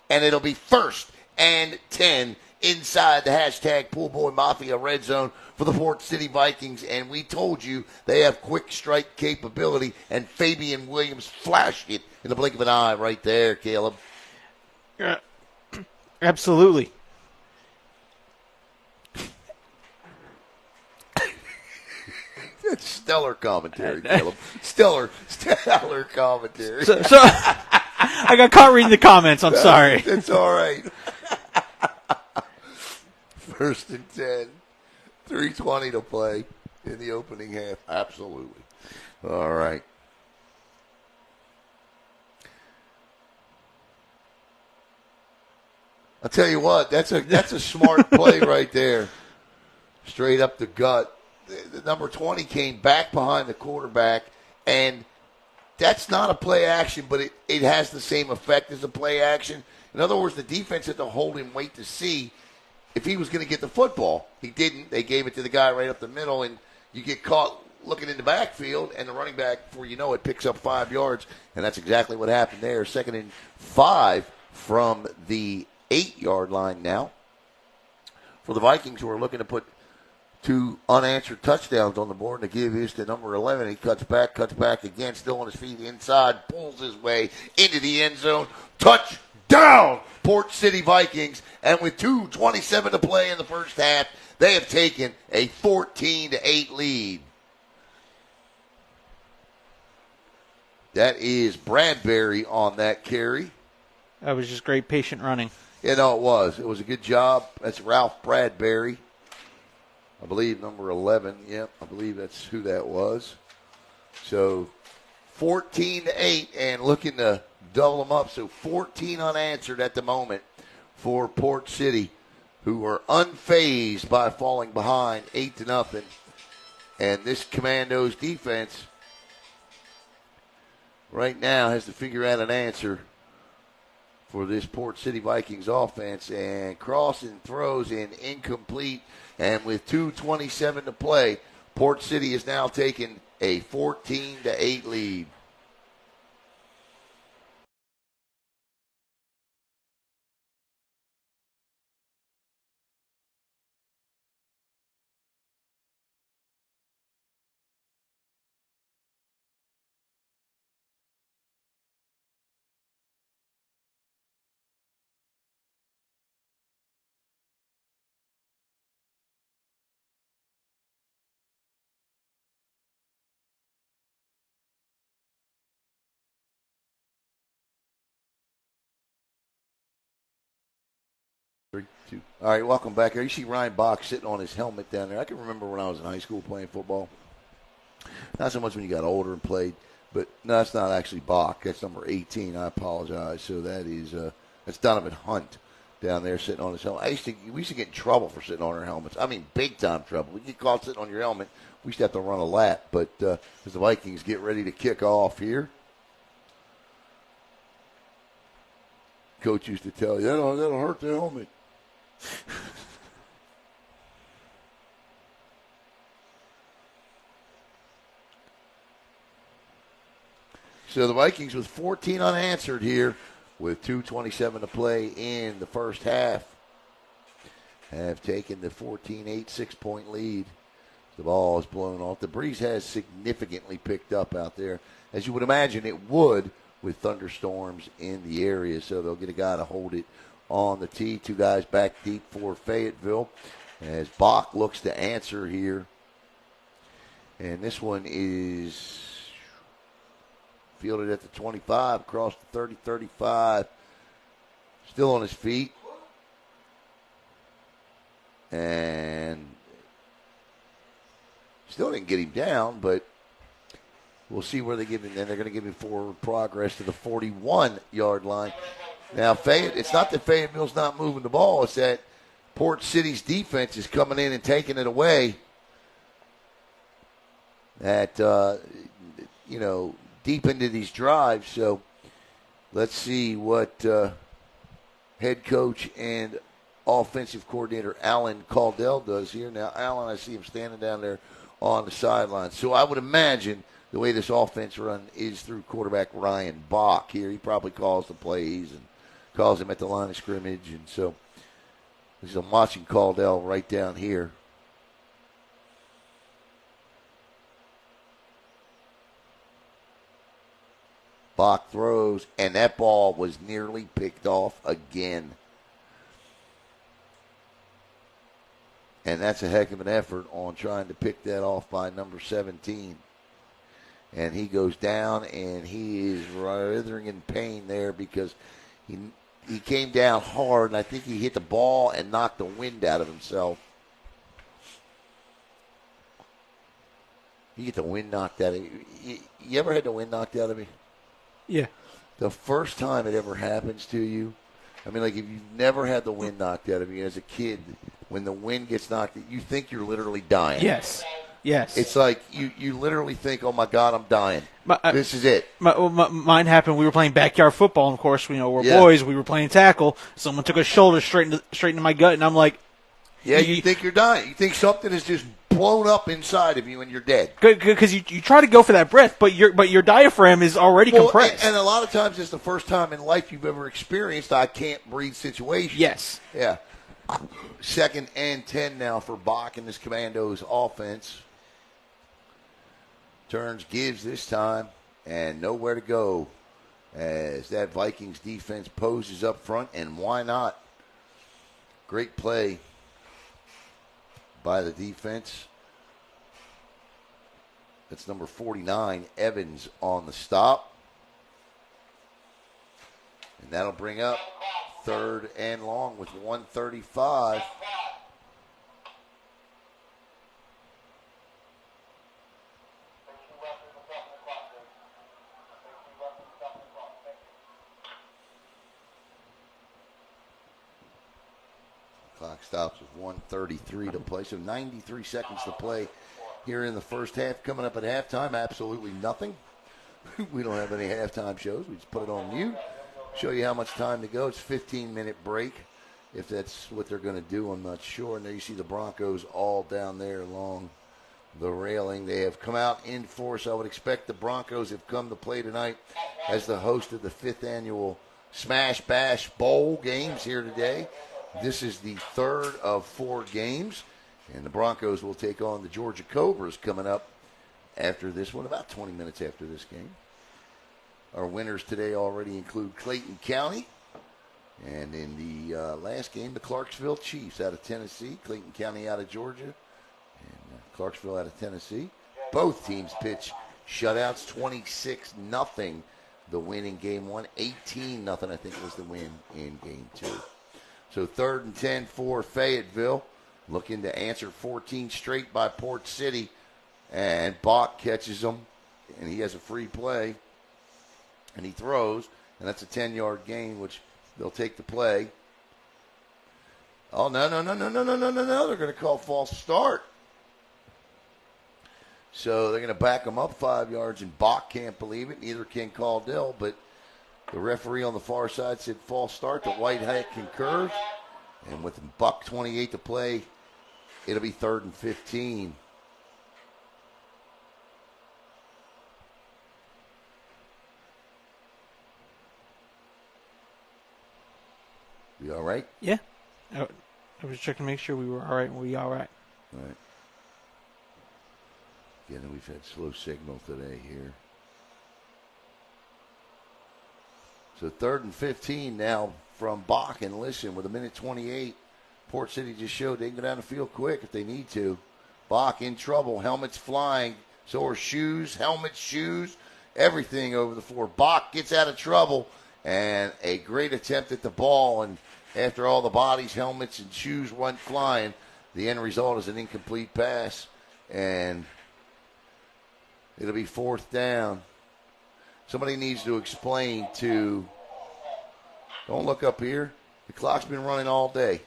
and it'll be 1st and 10 inside the hashtag Pool Boy Mafia red zone for the Port City Vikings, and we told you they have quick strike capability, and Fabian Williams flashed it in the blink of an eye right there, Caleb. Absolutely. That's stellar commentary, Caleb. Stellar commentary. So I got caught reading the comments. I'm sorry. It's all right. 1st and 10. 3:20 to play in the opening half. Absolutely. All right. I'll tell you what, that's a smart play right there. Straight up the gut. The number 20 came back behind the quarterback, and that's not a play action, but it has the same effect as a play action. In other words, the defense had to hold him, wait to see if he was going to get the football. He didn't. They gave it to the guy right up the middle, and you get caught looking in the backfield, and the running back, before you know it, picks up 5 yards, and that's exactly what happened there. 2nd and 5 from the 8-yard line now for the Vikings, who are looking to put 2 unanswered touchdowns on the board, and to give his to number 11. He cuts back again, still on his feet inside, pulls his way into the end zone. Touchdown! down Port City Vikings. And with 2:27 to play in the first half, they have taken a 14-8 lead. That is Bradbury on that carry. That was just great patient running. Yeah, no, it was. It was a good job. That's Ralph Bradbury. I believe number 11. Yep, I believe that's who that was. So 14-8 and looking to double them up. So 14 unanswered at the moment for Port City, who are unfazed by falling behind 8-0. And this Commandos defense right now has to figure out an answer for this Port City Vikings offense. And crossing throws in incomplete. And with 2:27 to play, Port City is now taking a 14-8 lead. All right, welcome back. You see Ryan Bach sitting on his helmet down there. I can remember when I was in high school playing football. Not so much when you got older and played, but no, that's not actually Bach. That's number 18. I apologize. So that is that's Donovan Hunt down there sitting on his helmet. We used to get in trouble for sitting on our helmets. I mean, big time trouble. We get caught sitting on your helmet. We used to have to run a lap. But as the Vikings get ready to kick off here, Coach used to tell you, that'll hurt the helmet. So the Vikings with 14 unanswered here with 2:27 to play in the first half have taken the 14-8 6-point lead. The ball is blown off. The breeze has significantly picked up out there, as you would imagine it would with thunderstorms in the area. So they'll get a guy to hold it on the tee. Two guys back deep for Fayetteville as Bach looks to answer here. And this one is fielded at the 25, across the 30, 35. Still on his feet. And still didn't get him down, but we'll see where they give him. Then they're going to give him forward progress to the 41-yard line. Now, it's not that Fayetteville's not moving the ball. It's that Port City's defense is coming in and taking it away at, deep into these drives. So let's see what head coach and offensive coordinator Alan Caldell does here. Now, Alan, I see him standing down there on the sideline. So I would imagine the way this offense run is through quarterback Ryan Bach here. He probably calls the plays and calls him at the line of scrimmage. And so I'm watching Caldell right down here. Bach throws, and that ball was nearly picked off again. And that's a heck of an effort on trying to pick that off by number 17. And he goes down, and he is writhing in pain there because he came down hard, and I think he hit the ball and knocked the wind out of himself. You get the wind knocked out of you. You ever had the wind knocked out of you? Yeah. The first time it ever happens to you, I mean, like if you've never had the wind knocked out of you as a kid, when the wind gets knocked, you think you're literally dying. Yes. It's like you literally think, oh, my God, I'm dying. This is it. Mine happened. We were playing backyard football, and, of course, we're boys. We were playing tackle. Someone took a shoulder straight into my gut, and I'm like. Yeah, you think you're dying. You think something is just blown up inside of you and you're dead. Because you try to go for that breath, but your diaphragm is already compressed. And a lot of times it's the first time in life you've ever experienced I can't breathe situation. Yes. Yeah. 2nd and 10 now for Bach and this Commandos offense. Turns, gives this time, and nowhere to go as that Vikings defense poses up front, and why not? Great play by the defense. That's number 49, Evans, on the stop. And that'll bring up 3rd and long with 1:35. Clock stops with 1:33 to play, so 93 seconds to play here in the first half. Coming up at halftime, absolutely nothing. We don't have any halftime shows. We just put it on mute. Show you how much time to go. It's a 15-minute break. If that's what they're going to do, I'm not sure. And there you see the Broncos all down there along the railing. They have come out in force. I would expect the Broncos have come to play tonight as the host of the 5th annual Smash Bash Bowl games here today. This is the 3rd of 4 games, and the Broncos will take on the Georgia Cobras coming up after this one, about 20 minutes after this game. Our winners today already include Clayton County, and in the last game, the Clarksville Chiefs out of Tennessee, Clayton County out of Georgia, and Clarksville out of Tennessee. Both teams pitch shutouts, 26-0 the win in game 1, 18-0 I think was the win in game 2. So 3rd and 10 for Fayetteville, looking to answer 14 straight by Port City. And Bach catches them, and he has a free play. And he throws, and that's a 10-yard gain, which they'll take the play. Oh, no. They're going to call false start. So they're going to back them up 5 yards, and Bach can't believe it. Neither can Caudill, but the referee on the far side said false start. The white hat concurs. And with buck 28 to play, it'll be 3rd and 15. You all right? Yeah. I was checking to make sure we were all right, and we all right. All right. Again, we've had slow signal today here. So 3rd and 15 now from Bach. And listen, with 1:28, Port City just showed they can go down the field quick if they need to. Bach in trouble. Helmets flying. So are shoes, helmets, shoes, everything over the floor. Bach gets out of trouble. And a great attempt at the ball. And after all the bodies, helmets, and shoes went flying, the end result is an incomplete pass. And it'll be 4th down. Somebody needs to explain to, don't look up here, the clock's been running all day.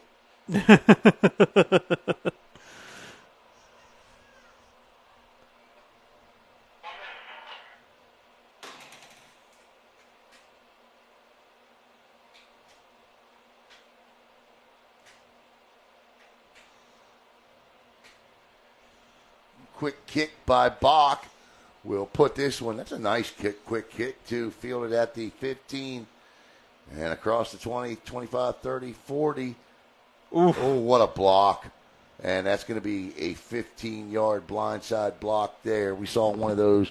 Quick kick by Bach. We'll put this one. That's a nice kick, quick kick, too. Fielded at the 15 and across the 20, 25, 30, 40. Oof. Oh, what a block. And that's going to be a 15-yard blindside block there. We saw one of those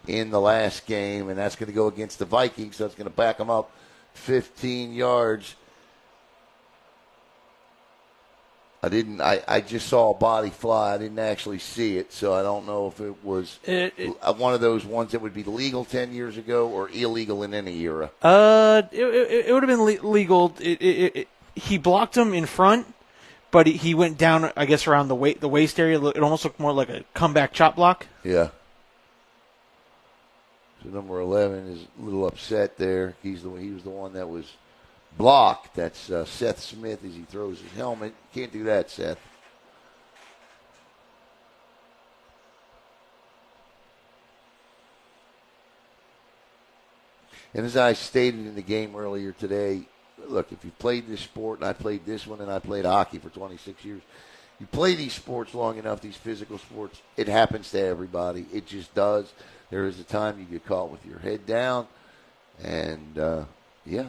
in the last game, and that's going to go against the Vikings, so it's going to back them up 15 yards. I just saw a body fly. I didn't actually see it, so I don't know if it was one of those ones that would be legal 10 years ago or illegal in any era. It would have been legal. He blocked him in front, but he went down, I guess, around the waist area. It almost looked more like a comeback chop block. Yeah. So number 11 is a little upset there. He was the one that was blocked. That's Seth Smith as he throws his helmet. Can't do that, Seth. And as I stated in the game earlier today, look, if you played this sport, and I played this one, and I played hockey for 26 years, you play these sports long enough, these physical sports, it happens to everybody. It just does. There is a time you get caught with your head down, and, yeah.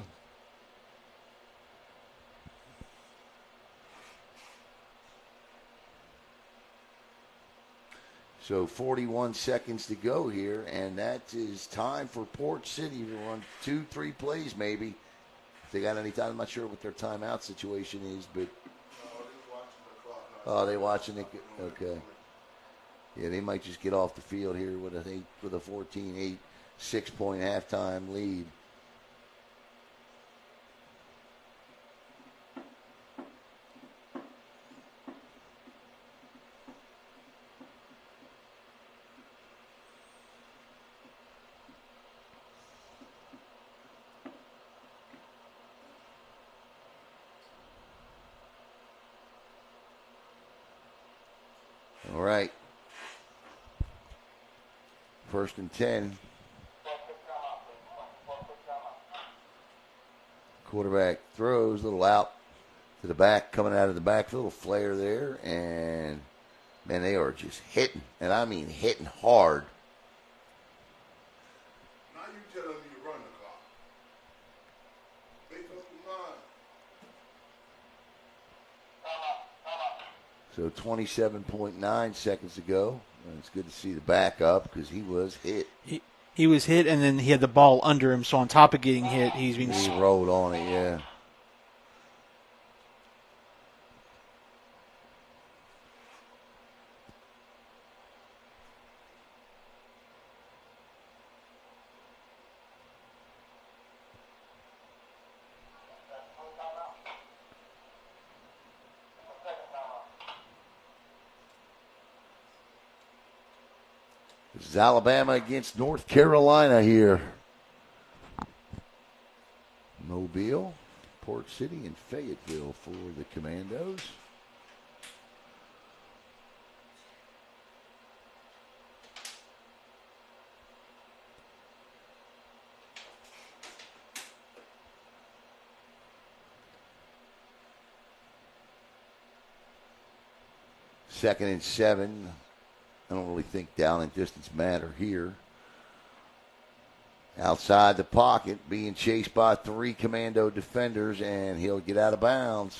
So 41 seconds to go here, and that is time for Port City to run 2-3 plays maybe. If they got any time, I'm not sure what their timeout situation is, but they watching it. Okay. Yeah, they might just get off the field here with a 14-8, 6-point halftime lead. All right. 1st and 10. Quarterback throws, a little out to the back, coming out of the back, a little flare there, and man, they are just hitting, and I mean hitting hard. Now you tell them you run the clock. Make up your mind. So 27.9 seconds to go. And it's good to see the back up because he was hit. He was hit, and then he had the ball under him, so on top of getting hit, he rolled on it, yeah. This is Alabama against North Carolina here. Mobile, Port City, and Fayetteville for the Commandos. Second and 7. I don't really think down and distance matter here. Outside the pocket, being chased by 3 Commando defenders, and he'll get out of bounds.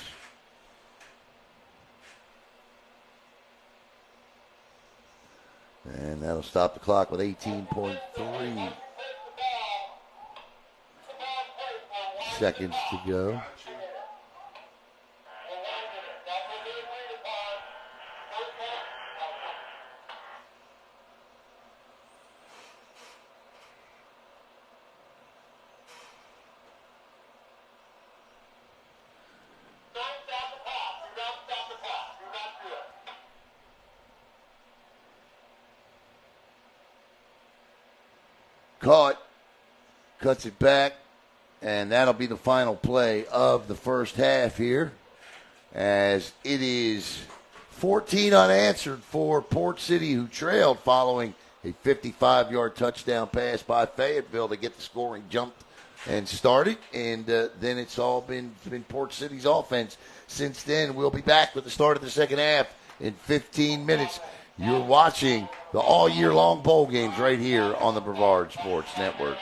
And that'll stop the clock with 18.3 seconds to go. Caught, cuts it back, and that'll be the final play of the first half here, as it is 14 unanswered for Port City, who trailed following a 55-yard touchdown pass by Fayetteville to get the scoring jumped and started, and then it's all been Port City's offense since then. We'll be back with the start of the second half in 15 minutes. You're watching the all-year-long bowl games right here on the Brevard Sports Network.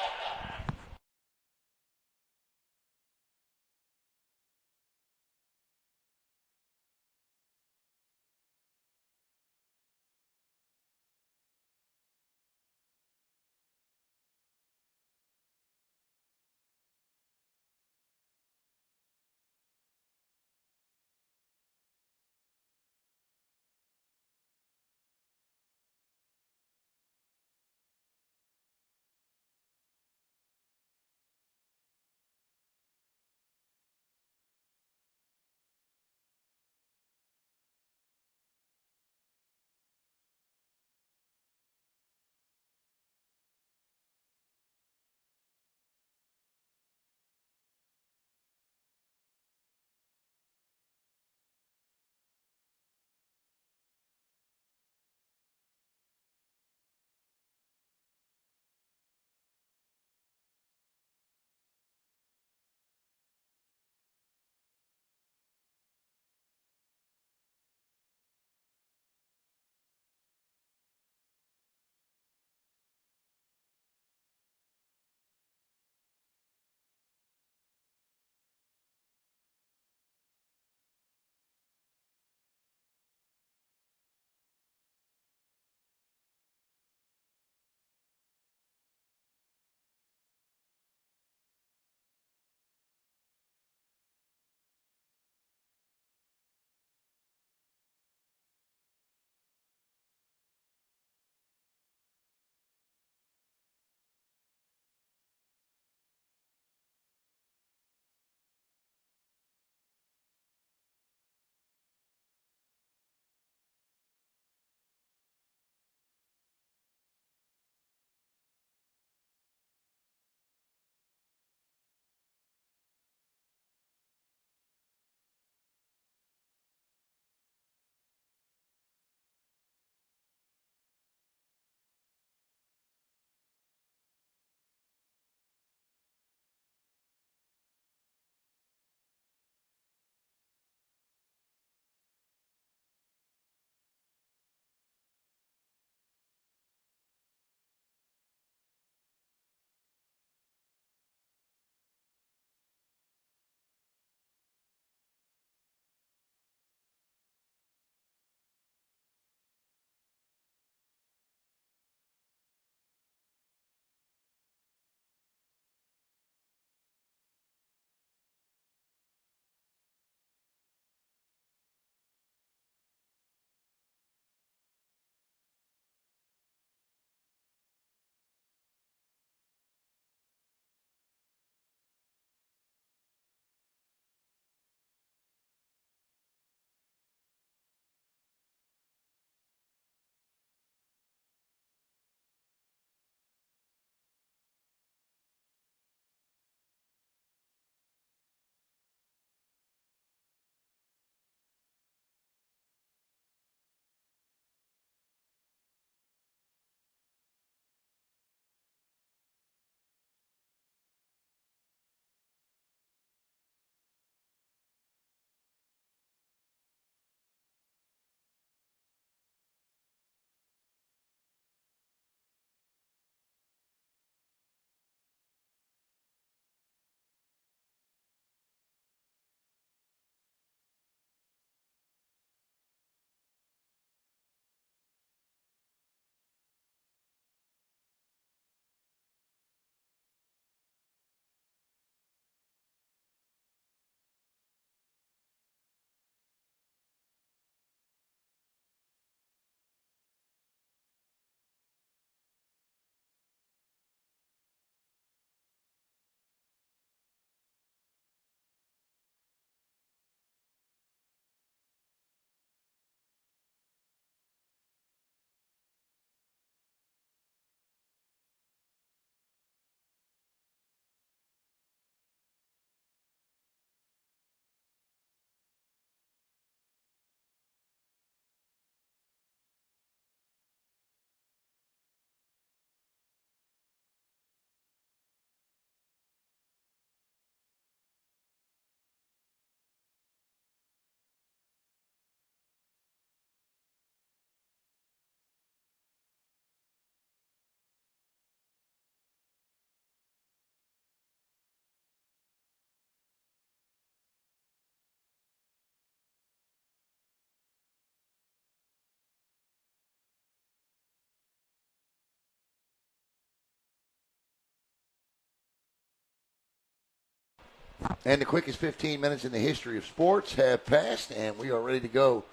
And the quickest 15 minutes in the history of sports have passed, and we are ready to go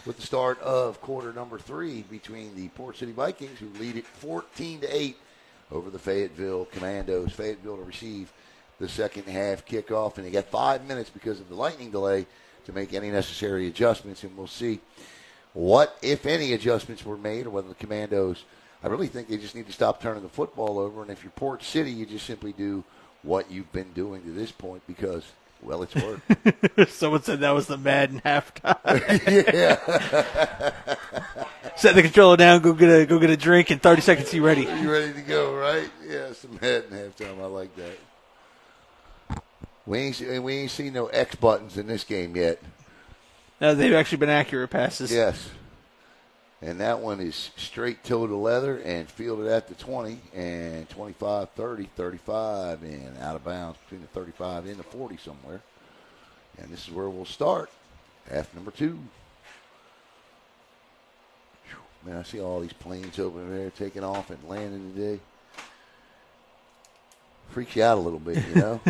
with the start of quarter number 3 between the Port City Vikings, who lead it 14-8 over the Fayetteville Commandos. Fayetteville to receive the second half kickoff, and they got 5 minutes because of the lightning delay to make any necessary adjustments, and we'll see what, if any, adjustments were made, or whether the Commandos, I really think they just need to stop turning the football over, and if you're Port City, you just simply do what you've been doing to this point because, well, it's worked. Someone said that was the Madden halftime. Yeah. Set the controller down, go get a drink, in 30 seconds, you ready. You ready to go, right? Yeah, some Madden halftime. I like that. We ain't seen no X buttons in this game yet. No, they've actually been accurate passes. Yes. And that one is straight toe to leather and fielded at the 20 and 25, 30, 35, and out of bounds between the 35 and the 40 somewhere. And this is where we'll start. Half number 2. Man, I see all these planes over there taking off and landing today. Freaks you out a little bit, you know?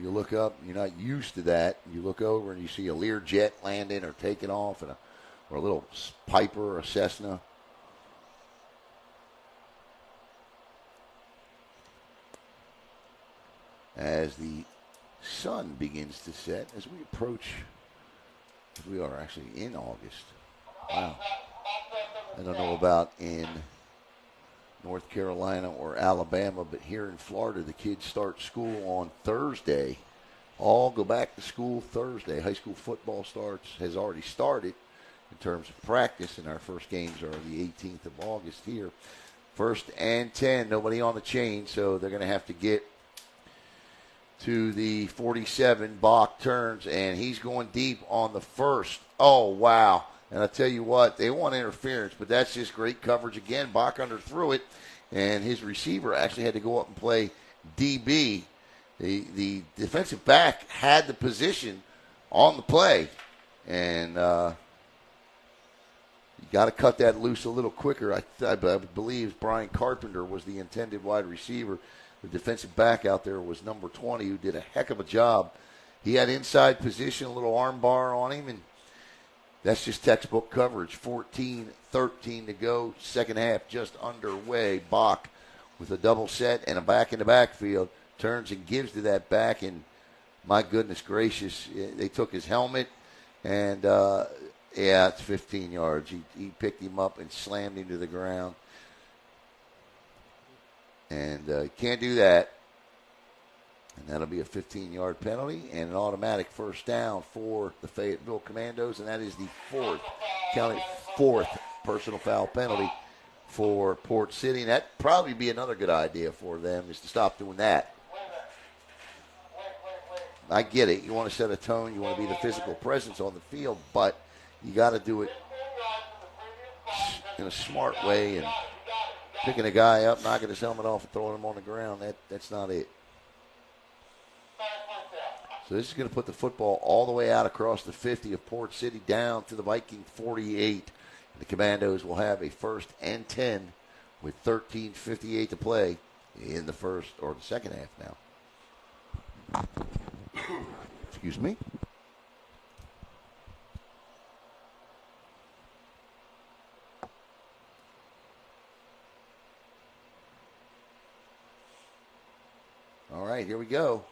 You look up, you're not used to that. You look over and you see a Learjet landing or taking off and or a little Piper or a Cessna. As the sun begins to set, as we approach, we are actually in August. Wow. I don't know about in North Carolina or Alabama, but here in Florida, the kids start school on Thursday. All go back to school Thursday. High school football has already started in terms of practice, and our first games are the 18th of August here. 1st and 10, nobody on the chain, so they're going to have to get to the 47. Bach turns, and he's going deep on the first. Oh, wow. And I tell you what, they want interference, but that's just great coverage again. Bach underthrew it, and his receiver actually had to go up and play DB. The defensive back had the position on the play, and you got to cut that loose a little quicker. I believe Brian Carpenter was the intended wide receiver. The defensive back out there was number 20, who did a heck of a job. He had inside position, a little arm bar on him, and that's just textbook coverage. 14-13 to go. Second half just underway. Bach with a double set and a back in the backfield. Turns and gives to that back, and my goodness gracious, they took his helmet, and it's 15 yards. He picked him up and slammed him to the ground. And can't do that. And that'll be a 15-yard penalty and an automatic first down for the Fayetteville Commandos, and that is the fourth personal foul penalty for Port City. And that'd probably be another good idea for them, is to stop doing that. I get it. You want to set a tone. You want to be the physical presence on the field, but you got to do it in a smart way. And picking a guy up, knocking his helmet off, and throwing him on the ground, that's not it. So this is going to put the football all the way out across the 50 of Port City down to the Viking 48. The Commandos will have a 1st and 10 with 13:58 to play in the first or the second half now. Excuse me. All right, here we go.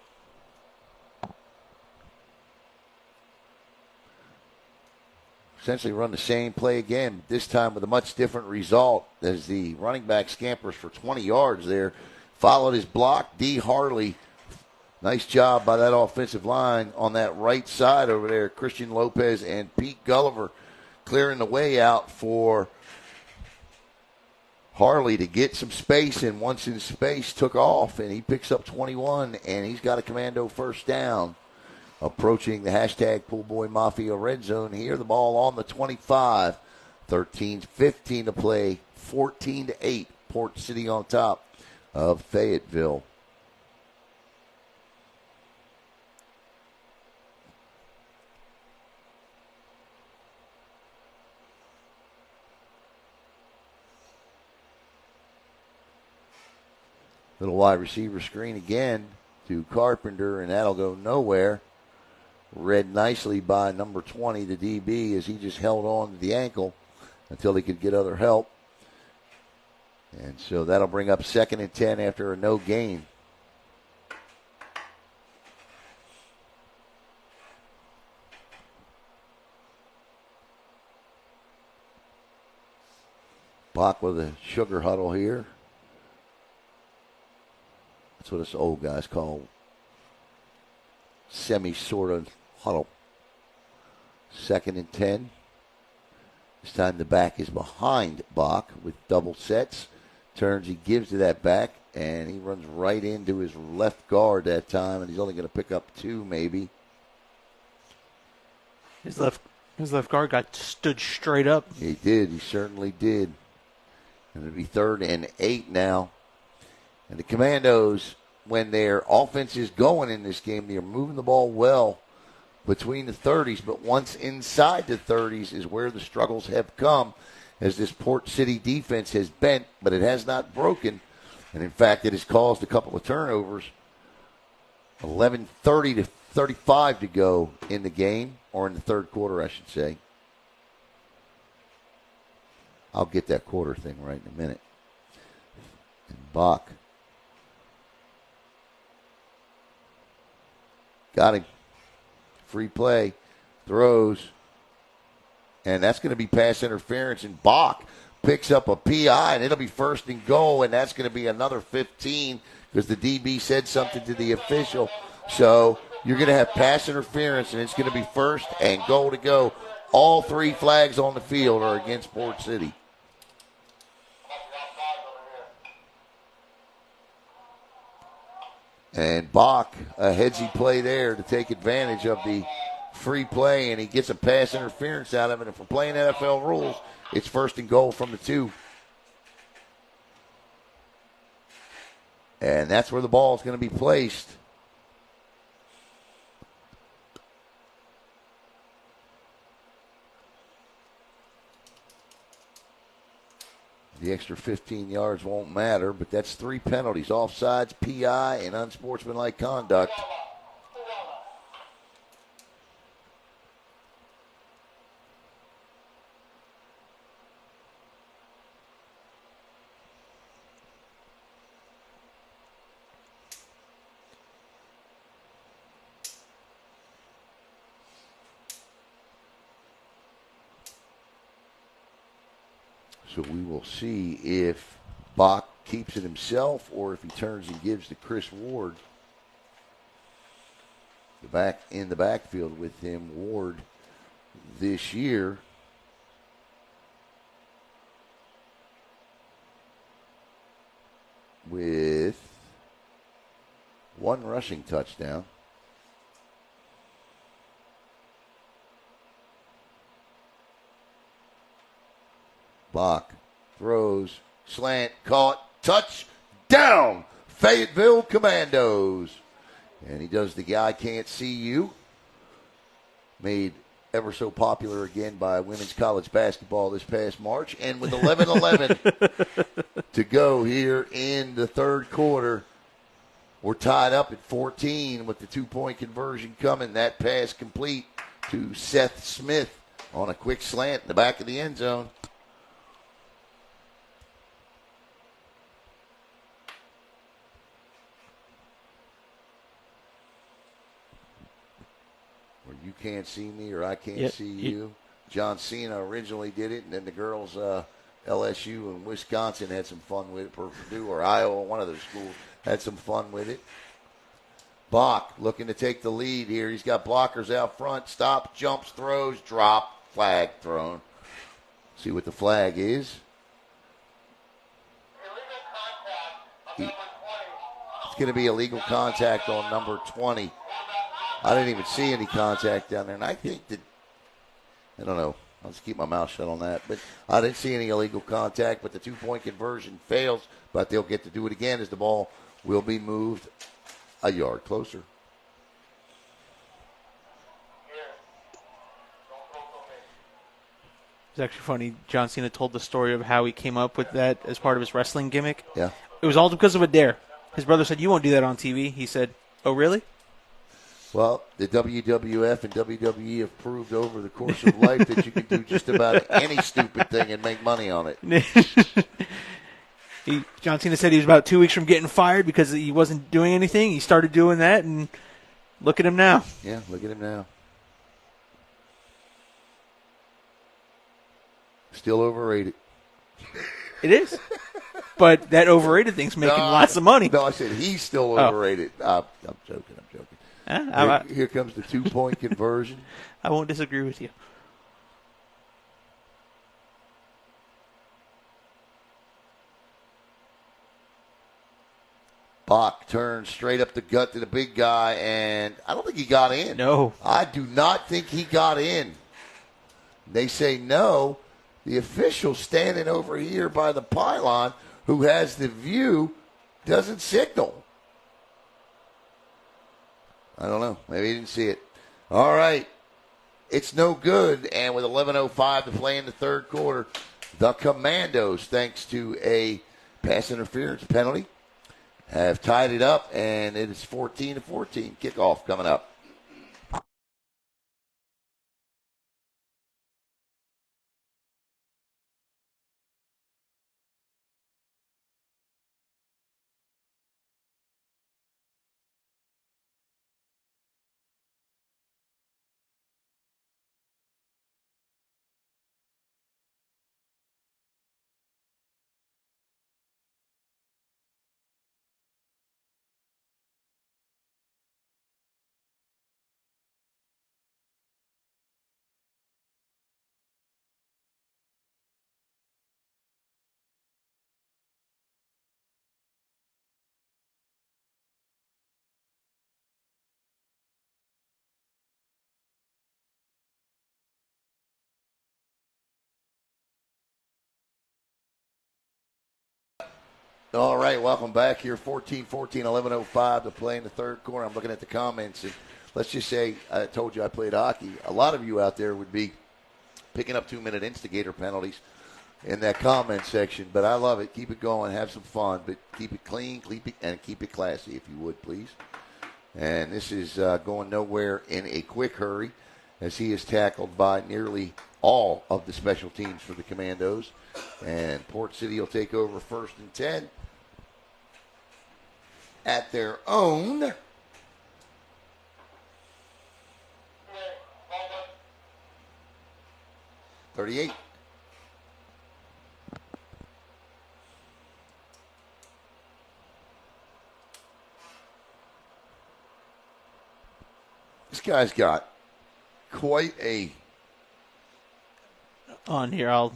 Essentially run the same play again, this time with a much different result, as the running back scampers for 20 yards there. Followed his block. D. Harley, nice job by that offensive line on that right side over there. Christian Lopez and Pete Gulliver clearing the way out for Harley to get some space, and once in space, took off, and he picks up 21, and he's got a Commando first down. Approaching the hashtag Poolboy Mafia red zone here. The ball on the 25. 13-15 to play. 14-8. Port City on top of Fayetteville. Little wide receiver screen again to Carpenter, and that'll go nowhere. Read nicely by number 20, the DB, as he just held on to the ankle until he could get other help. And so that'll bring up 2nd and 10 after a no gain. Bach with a sugar huddle here. That's what us old guys call sort of huddle. 2nd and 10. This time the back is behind Bach with double sets. Turns, he gives to that back, and he runs right into his left guard that time, and he's only going to pick up 2 maybe. His left guard stood straight up. He did. He certainly did. And it'll be 3rd and 8 now. And the Commandos, when their offense is going in this game, they're moving the ball well between the 30s. But once inside the 30s is where the struggles have come, as this Port City defense has bent, but it has not broken. And, in fact, it has caused a couple of turnovers. 11:30 to 35 to go in the game, or in the third quarter, I should say. I'll get that quarter thing right in a minute. And Bach got him. Free play. Throws. And that's going to be pass interference. And Bach picks up a PI, and it'll be 1st and goal. And that's going to be another 15 because the DB said something to the official. So you're going to have pass interference, and it's going to be 1st and goal to go. All 3 flags on the field are against Port City. And Bach, a headsy play there to take advantage of the free play, and he gets a pass interference out of it. And if we're playing NFL rules, it's 1st and goal from the 2. And that's where the ball is going to be placed. The extra 15 yards won't matter, but that's 3 penalties: offsides, PI, and unsportsmanlike conduct. So we will see if Bach keeps it himself or if he turns and gives to Chris Ward. In the backfield with him, Ward, this year. With 1 rushing touchdown. Bach throws, slant, caught, touchdown, Fayetteville Commandos. And he does the guy can't see you. Made ever so popular again by women's college basketball this past March. And with 11:11 to go here in the third quarter, we're tied up at 14 with the 2-point conversion coming. That pass complete to Seth Smith on a quick slant in the back of the end zone. You can't see me or I can't see you. John Cena originally did it, and then the girls, LSU and Wisconsin, had some fun with it. Purdue or Iowa, one of those schools, had some fun with it. Bach looking to take the lead here. He's got blockers out front. Stop, jumps, throws, drop, flag thrown. See what the flag is. It's going to be illegal contact on number 20. I didn't even see any contact down there, and I think that, I don't know, I'll just keep my mouth shut on that, but I didn't see any illegal contact, but the 2-point conversion fails, but they'll get to do it again as the ball will be moved a yard closer. It's actually funny. John Cena told the story of how he came up with that as part of his wrestling gimmick. Yeah. It was all because of a dare. His brother said, "You won't do that on TV." He said, Oh, really? Well, the WWF and WWE have proved over the course of life that you can do just about any stupid thing and make money on it. John Cena said he was about 2 weeks from getting fired because he wasn't doing anything. He started doing that, and look at him now. Yeah, look at him now. Still overrated. It is. But that overrated thing's making lots of money. No, I said he's still overrated. I'm joking. Here comes the 2-point conversion. I won't disagree with you. Bach turns straight up the gut to the big guy, and I don't think he got in. No. I do not think he got in. They say no. The official standing over here by the pylon, who has the view, doesn't signal. I don't know. Maybe he didn't see it. All right. It's no good. And with 11:05 to play in the third quarter, the Commandos, thanks to a pass interference penalty, have tied it up, and it is 14-14. Kickoff coming up. All right, welcome back here. 14-14, 11:05 to play in the third quarter. I'm looking at the comments, and let's just say I told you I played hockey. A lot of you out there would be picking up 2-minute instigator penalties in that comment section, but I love it. Keep it going, have some fun, but keep it clean, keep it classy, if you would, please. And this is going nowhere in a quick hurry, as he is tackled by nearly all of the special teams for the Commandos. And Port City will take over 1st and 10 at their own 38. This guy's got quite a... On here,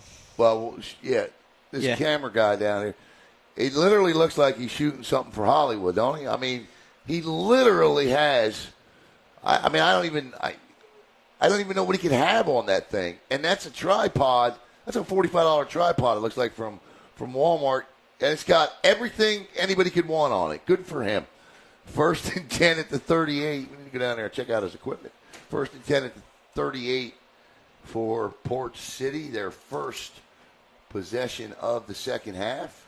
this camera guy down here, it literally looks like he's shooting something for Hollywood, don't he? I mean, he literally has. I don't even know what he could have on that thing, and that's a tripod. That's a $45 tripod. It looks like from Walmart, and it's got everything anybody could want on it. Good for him. 1st and 10 at the 38. We need to go down there and check out his equipment. 1st and 10 at the 38 for Port City, their first possession of the second half.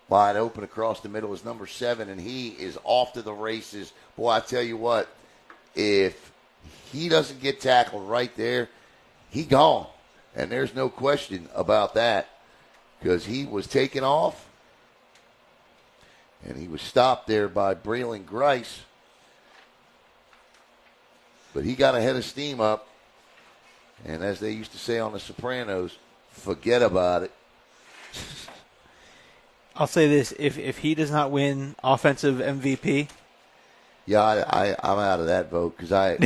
Wide open across the middle is number 7, and he is off to the races. Boy, I tell you what, if he doesn't get tackled right there, he gone. And there's no question about that, because he was taken off, and he was stopped there by Braylon Grice. But he got a head of steam up, and as they used to say on The Sopranos, forget about it. I'll say this: if he does not win offensive MVP, yeah, I'm out of that vote, because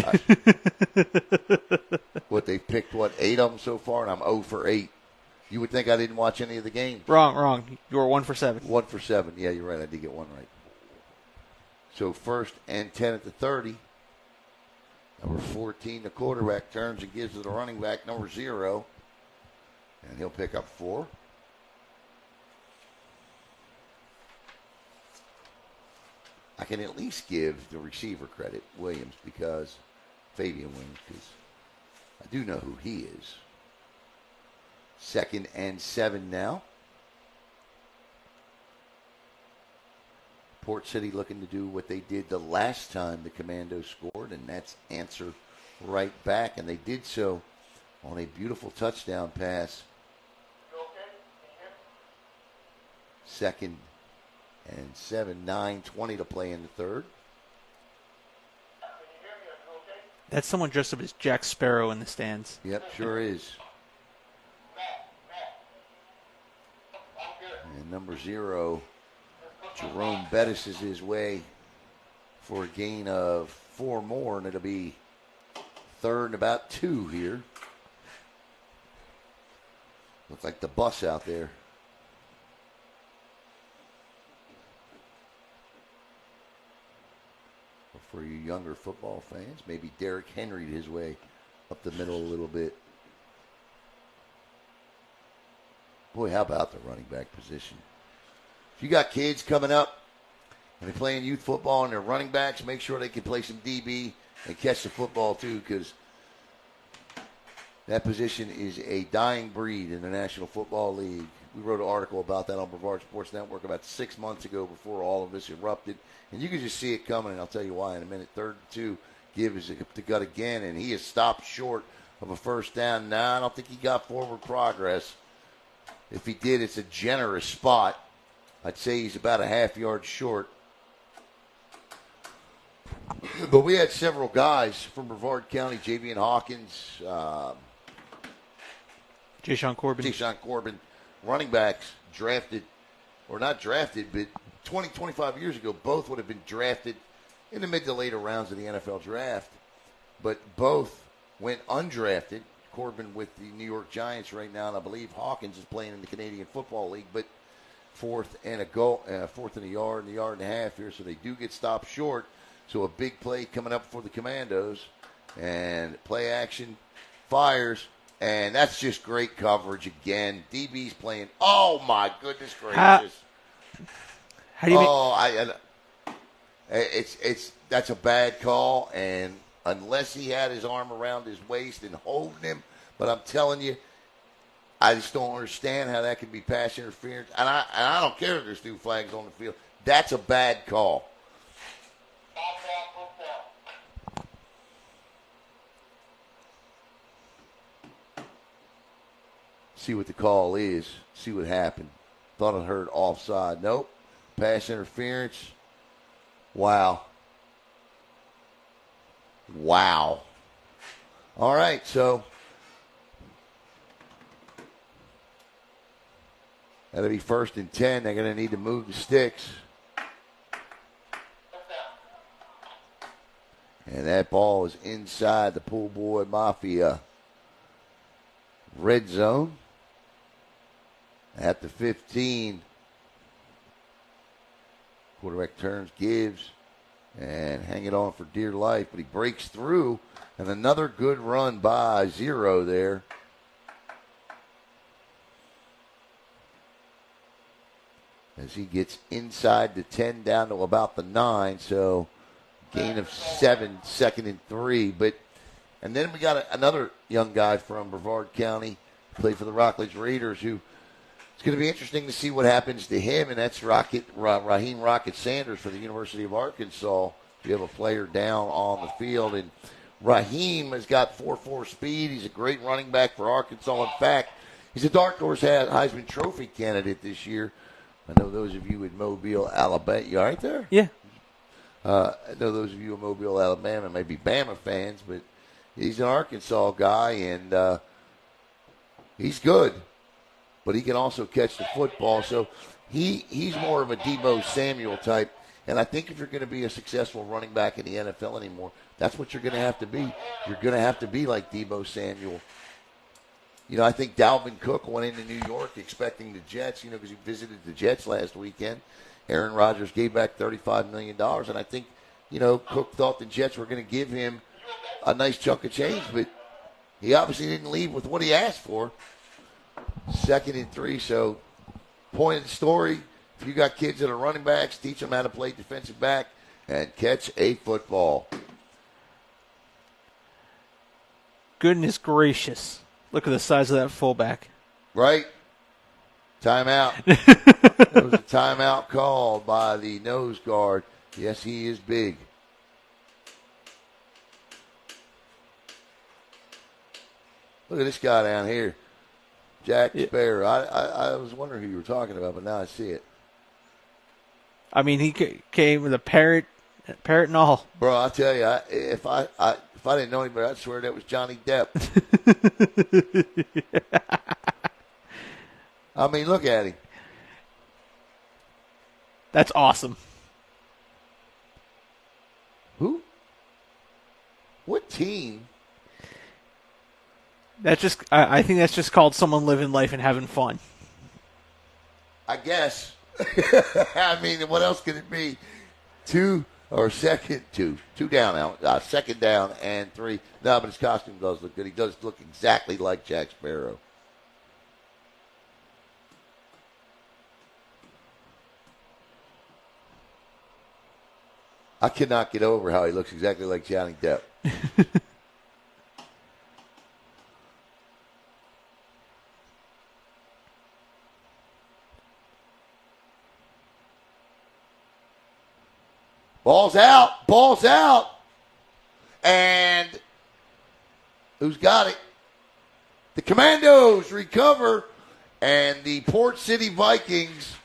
what they picked 8 of them so far, and I'm 0 for 8. You would think I didn't watch any of the games. Wrong. You were 1 for 7. 1 for 7. Yeah, you're right. I did get one right. So 1st and 10 at the 30. Number 14, the quarterback turns and gives it to the running back, number 0. And he'll pick up 4. I can at least give the receiver credit, Williams, Fabian Williams, because I do know who he is. 2nd and 7 now. Port City looking to do what they did the last time the Commandos scored, and that's answer right back. And they did so on a beautiful touchdown pass. Second and 7, 9:20 to play in the third. That's someone dressed up as Jack Sparrow in the stands. Yep, sure is. And number 0, Jerome Bettis is his way for a gain of 4 more, and it'll be third and about 2 here. Looks like the bus out there. For you younger football fans, maybe Derrick Henry his way up the middle a little bit. Boy, how about the running back position? If you got kids coming up and they're playing youth football and they're running backs, make sure they can play some DB and catch the football too, because that position is a dying breed in the National Football League. We wrote an article about that on Brevard Sports Network about 6 months ago before all of this erupted. And you can just see it coming, and I'll tell you why in a minute. 3rd and 2, gives the gut again, and he is stopped short of a first down. Now, I don't think he got forward progress. If he did, it's a generous spot. I'd say he's about a half yard short. But we had several guys from Brevard County, Javian Hawkins, Jayshon Corbin, running backs drafted, or not drafted, but 20, 25 years ago, both would have been drafted in the mid to later rounds of the NFL draft. But both went undrafted. Corbin with the New York Giants right now, and I believe Hawkins is playing in the Canadian Football League, but fourth and a yard and a half here, so they do get stopped short. So a big play coming up for the Commandos, and play action fires, and that's just great coverage again. DB's playing. Oh my goodness gracious! How do you that's a bad call, and unless he had his arm around his waist and holding him, but I'm telling you, I just don't understand how that could be pass interference. And I don't care if there's 2 flags on the field. That's a bad call. See what the call is. See what happened. Thought I heard offside. Nope. Pass interference. Wow. All right, so that'll be 1st and 10. They're going to need to move the sticks. And that ball is inside the Pool Boy Mafia red zone. At the 15, quarterback turns, gives, and hang it on for dear life, but he breaks through, and another good run by 0 there. As he gets inside the 10 down to about the 9, so gain of 7, 2nd and 3. And then we got another young guy from Brevard County, played for the Rockledge Raiders, who it's going to be interesting to see what happens to him, and that's Raheem Rocket Sanders for the University of Arkansas. You have a player down on the field, and Raheem has got 4.4 speed. He's a great running back for Arkansas. In fact, he's a dark horse Heisman Trophy candidate this year. I know those of you in Mobile, Alabama. You all right there? Yeah. I know those of you in Mobile, Alabama may be Bama fans, but he's an Arkansas guy, and he's good. But he can also catch the football. So he's more of a Deebo Samuel type. And I think if you're going to be a successful running back in the NFL anymore, that's what you're going to have to be. You're going to have to be like Deebo Samuel. You know, I think Dalvin Cook went into New York expecting the Jets, because he visited the Jets last weekend. Aaron Rodgers gave back $35 million. And I think, Cook thought the Jets were going to give him a nice chunk of change. But he obviously didn't leave with what he asked for. 2nd and 3, so point of the story, if you got kids that are running backs, teach them how to play defensive back and catch a football. Goodness gracious. Look at the size of that fullback. Right? Timeout. There was a timeout called by the nose guard. Yes, he is big. Look at this guy down here, Jack Sparrow. I was wondering who you were talking about, but now I see it. I mean, he came with a parrot and all. Bro, I'll tell you, if I didn't know anybody, I'd swear that was Johnny Depp. I mean, look at him. That's awesome. Who? What team? That's just. I think that's just called someone living life and having fun. I guess. I mean, what else could it be? Two down now. Second down and 3. No, but his costume does look good. He does look exactly like Jack Sparrow. I cannot get over how he looks exactly like Johnny Depp. Ball's out. And who's got it? The Commandos recover, and the Port City Vikings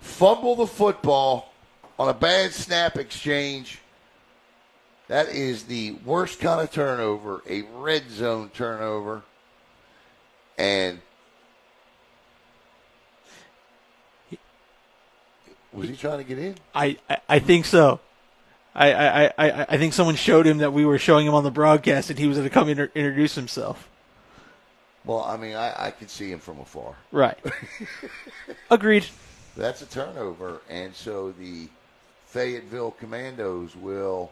fumble the football on a bad snap exchange. That is the worst kind of turnover, a red zone turnover. And was he trying to get in? I think so. I think someone showed him that we were showing him on the broadcast and he was going to come introduce himself. Well, I mean, I could see him from afar. Right. Agreed. That's a turnover, and so the Fayetteville Commandos will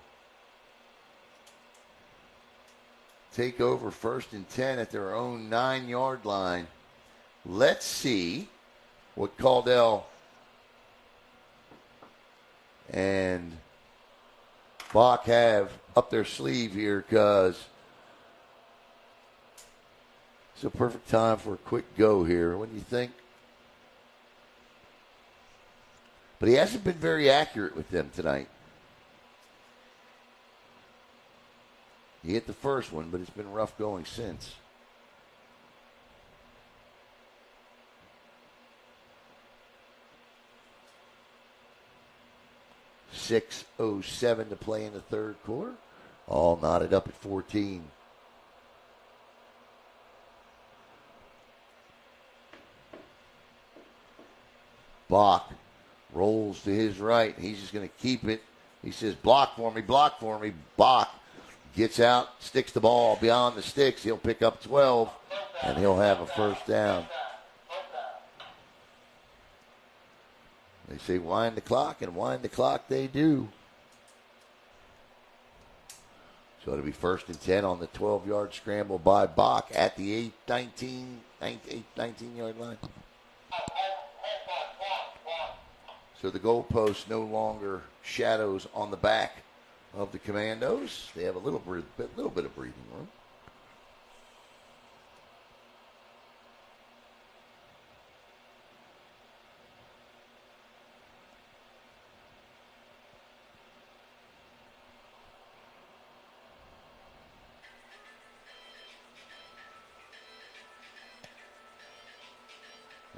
take over 1st and 10 at their own 9-yard line. Let's see what Caldell and Bach have up their sleeve here, because it's a perfect time for a quick go here. What do you think? But he hasn't been very accurate with them tonight. He hit the first one, but it's been rough going since. .607 to play in the third quarter. All knotted up at 14. Bach rolls to his right. He's just going to keep it. He says, block for me, block for me. Bach gets out, sticks the ball beyond the sticks. He'll pick up 12, and he'll have a first down. They say wind the clock, and wind the clock they do. So it'll be 1st and 10 on the 12-yard scramble by Bach at the 19-yard line. So the goalpost no longer shadows on the back of the Commandos. They have a little bit of breathing room.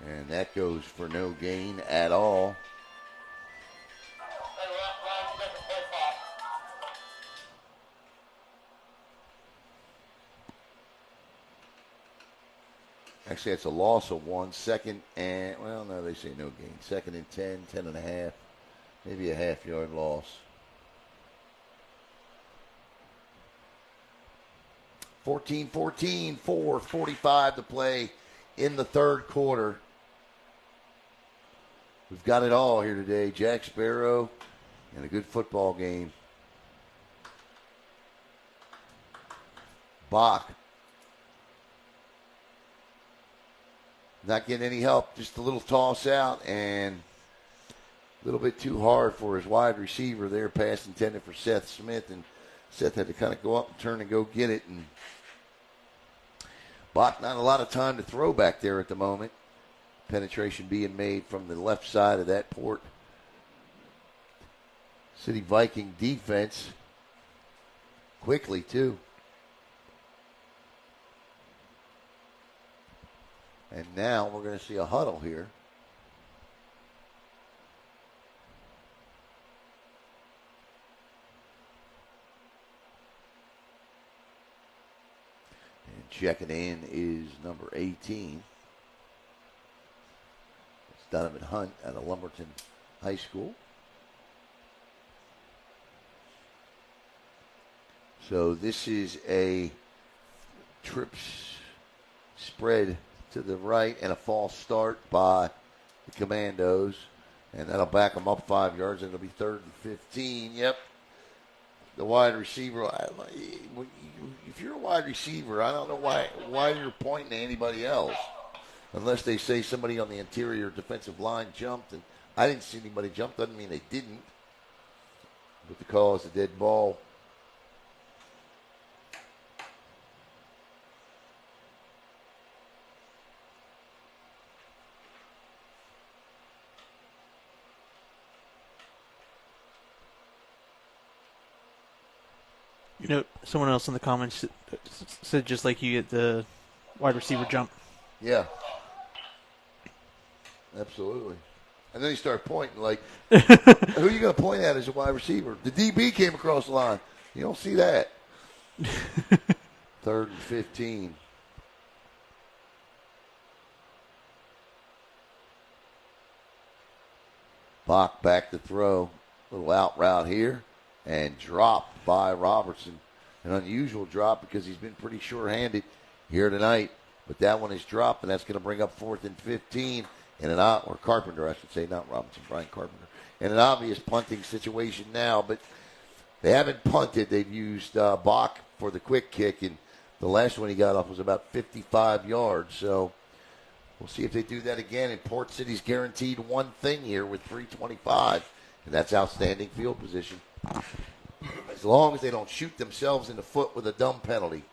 And that goes for no gain at all. Actually, it's a loss of 1. Second and, well, no, they say no gain. 2nd and 10, 10 and a half, maybe a half-yard loss. 14-14, 4:45 to play in the third quarter. We've got it all here today. Jack Sparrow and a good football game. Bach. Not getting any help, just a little toss out and a little bit too hard for his wide receiver there. Pass intended for Seth Smith, and Seth had to kind of go up and turn and go get it. Bach, not a lot of time to throw back there at the moment. Penetration being made from the left side of that Port City Viking defense. Quickly, too. And now we're going to see a huddle here. And checking in is number 18. It's Donovan Hunt out of Lumberton High School. So this is a trips spread to the right and a false start by the Commandos. And that'll back them up 5 yards. And it'll be 3rd and 15. Yep. The wide receiver. If you're a wide receiver, I don't know why you're pointing to anybody else. Unless they say somebody on the interior defensive line jumped. And I didn't see anybody jump. Doesn't mean they didn't. But the call is a dead ball. You know, someone else in the comments said just like you get the wide receiver jump. Yeah. Absolutely. And then he started pointing like, who are you going to point at as a wide receiver? The DB came across the line. You don't see that. 3rd and 15. Bach back to throw. Little out route here. And dropped by Robertson. An unusual drop because he's been pretty sure-handed here tonight. But that one is dropped, and that's going to bring up 4th and 15. Or Carpenter, I should say, not Robinson, Brian Carpenter. In an obvious punting situation now, but they haven't punted. They've used Bach for the quick kick, and the last one he got off was about 55 yards. So we'll see if they do that again. And Port City's guaranteed one thing here with 3:25, and that's outstanding field position. As long as they don't shoot themselves in the foot with a dumb penalty.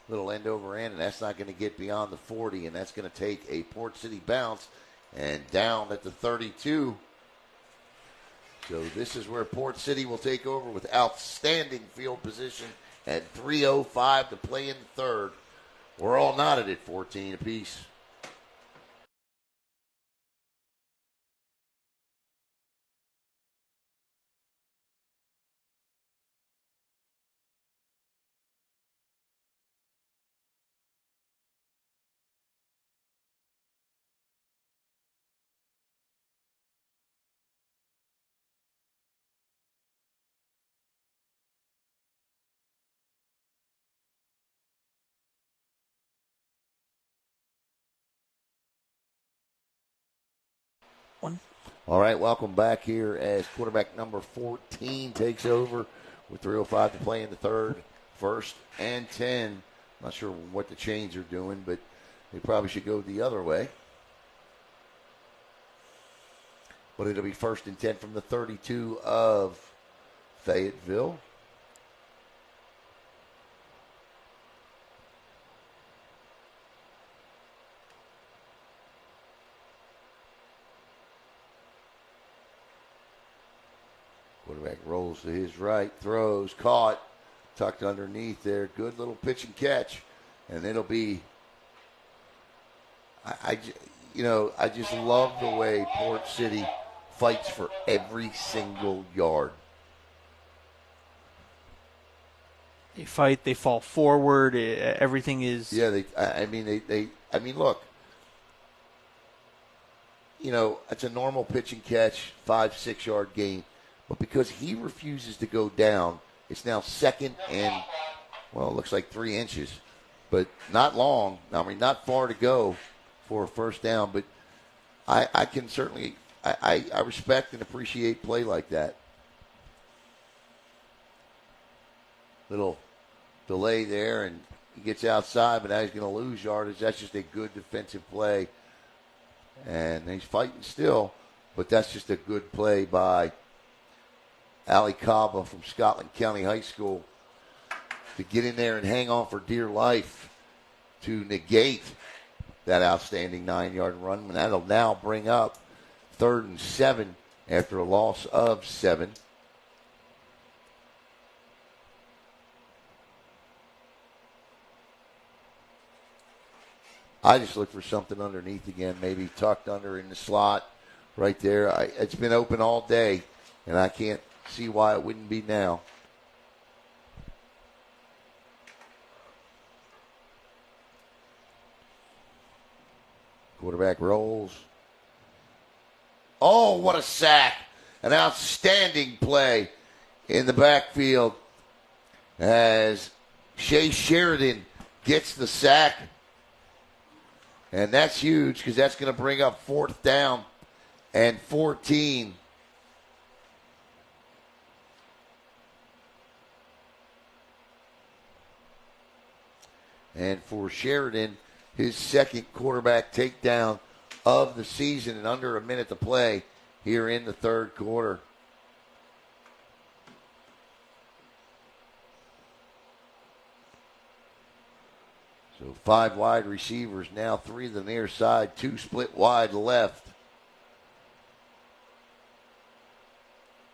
Little end over end, and that's not going to get beyond the 40, and that's going to take a Port City bounce and down at the 32. So this is where Port City will take over with outstanding field position at 3:05 to play in the third. We're all knotted at 14 apiece. All right, welcome back here as quarterback number 14 takes over with 3:05 to play in the third. 1st and 10. Not sure what the chains are doing, but they probably should go the other way. But it'll be 1st and 10 from the 32 of Fayetteville. Quarterback rolls to his right, throws, caught, tucked underneath there. Good little pitch and catch. And it'll be, I just love the way Port City fights for every single yard. They fight, they fall forward, everything is... Yeah, look, it's a normal pitch and catch, 5-6 yard gain. But because he refuses to go down, it's now 2nd and, well, it looks like 3 inches. But not long. I mean, not far to go for a first down. But I can certainly, I respect and appreciate play like that. Little delay there, and he gets outside, but now he's going to lose yardage. That's just a good defensive play. And he's fighting still, but that's just a good play by Ali Kaba from Scotland County High School to get in there and hang on for dear life to negate that outstanding 9-yard run. And that'll now bring up 3rd and 7 after a loss of 7. I just look for something underneath again, maybe tucked under in the slot right there. It's been open all day, and I can't see why it wouldn't be now. Quarterback rolls. Oh, what a sack. An outstanding play in the backfield as Shea Sheridan gets the sack. And that's huge because that's going to bring up 4th down and 14. And for Sheridan, his second quarterback takedown of the season and under a minute to play here in the 3rd quarter. So 5 wide receivers now, 3 to the near side, 2 split wide left.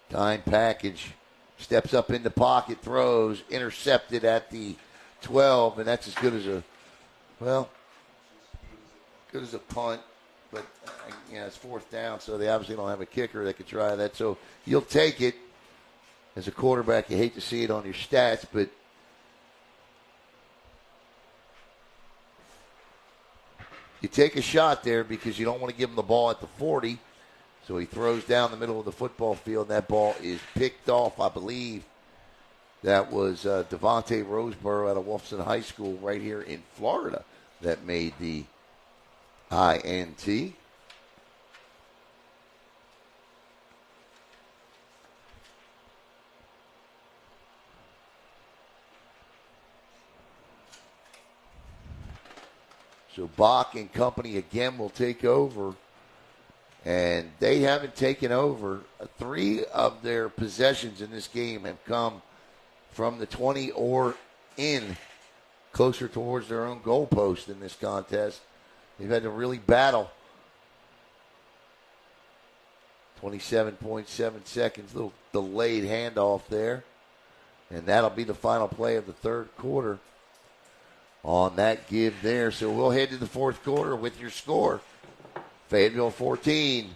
Dime package, steps up in the pocket, throws, intercepted at the 12, and that's as good as a punt. But, it's 4th down, so they obviously don't have a kicker that could try that. So you'll take it. As a quarterback, you hate to see it on your stats, but you take a shot there because you don't want to give him the ball at the 40. So he throws down the middle of the football field, and that ball is picked off. I believe that was Devontae Roseborough out of Wolfson High School right here in Florida that made the INT. So Bach and company again will take over. And they haven't taken over. 3 of their possessions in this game have come from the 20 or in, closer towards their own goalpost in this contest. They've had to really battle. 27.7 seconds, little delayed handoff there. And that'll be the final play of the 3rd quarter on that give there. So we'll head to the 4th quarter with your score. Fayetteville 14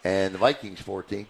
and the Vikings 14.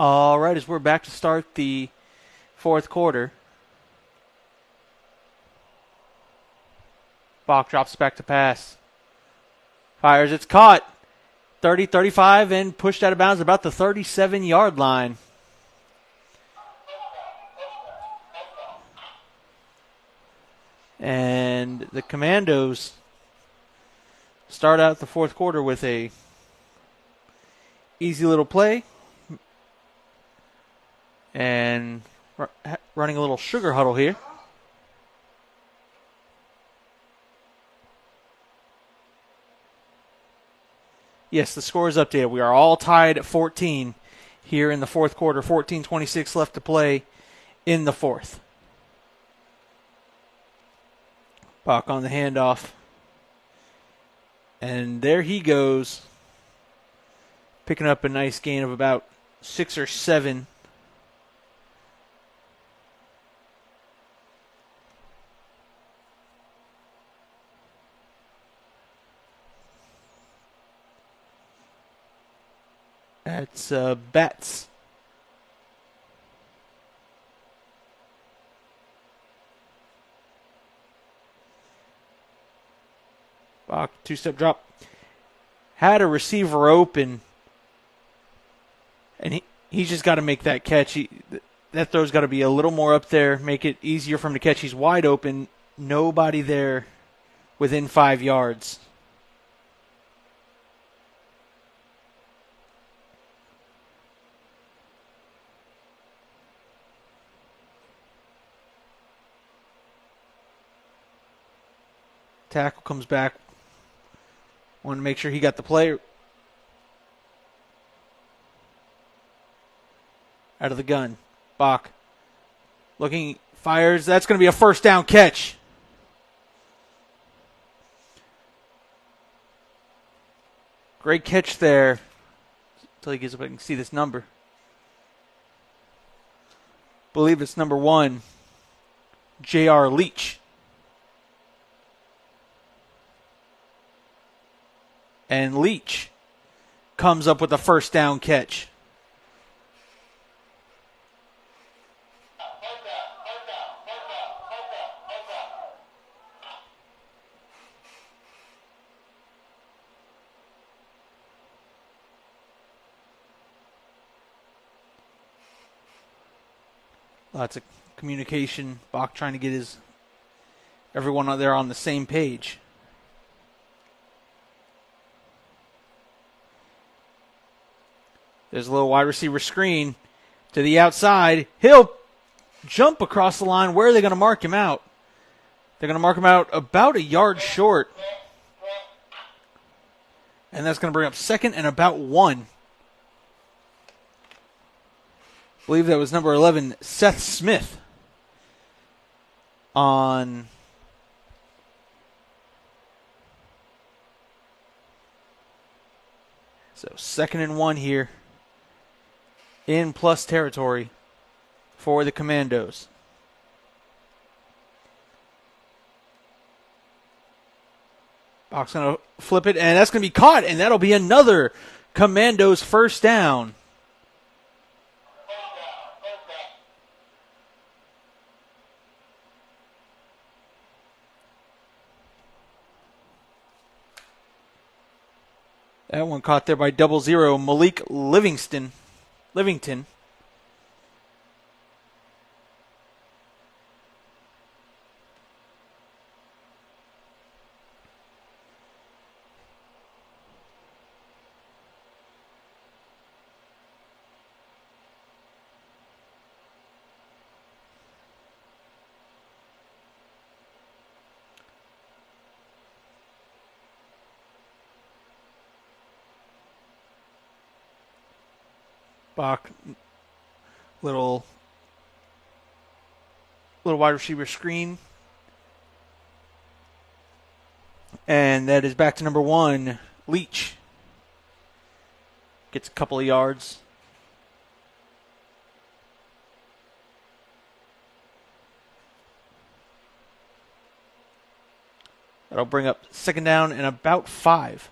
All right, as we're back to start the fourth quarter. Bach drops back to pass. Fires. It's caught. 30-35 and pushed out of bounds about the 37-yard line. And the Commandos start out the fourth quarter with a easy little play and running a little sugar huddle here. Yes, the score is updated. We are all tied at 14 here in the fourth quarter. 14:26 left to play in the fourth. Bach on the handoff. And there he goes. Picking up a nice gain of about 6 or 7. That's Betts. Bach, two-step drop. Had a receiver open, and he's just got to make that catch. That throw's got to be a little more up there, make it easier for him to catch. He's wide open. Nobody there within 5 yards. Tackle comes back. Want to make sure he got the play out of the gun. Bach looking, fires. That's going to be a first down catch. Great catch there. Until he gets up, I can see this number. Believe it's number 1, J.R. Leach. And Leach comes up with a first down catch. Lots of communication. Bach trying to get everyone out there on the same page. There's a little wide receiver screen to the outside. He'll jump across the line. Where are they going to mark him out? They're going to mark him out about a yard short. And that's going to bring up second and about 1. I believe that was number 11, Seth Smith. So second and 1 here. In plus territory for the Commandos. Bach's going to flip it, and that's going to be caught, and that'll be another Commandos first down. That one caught there by 00, Malik Livington. Bach, little wide receiver screen. And that is back to number 1, Leach. Gets a couple of yards. That'll bring up second down and about 5.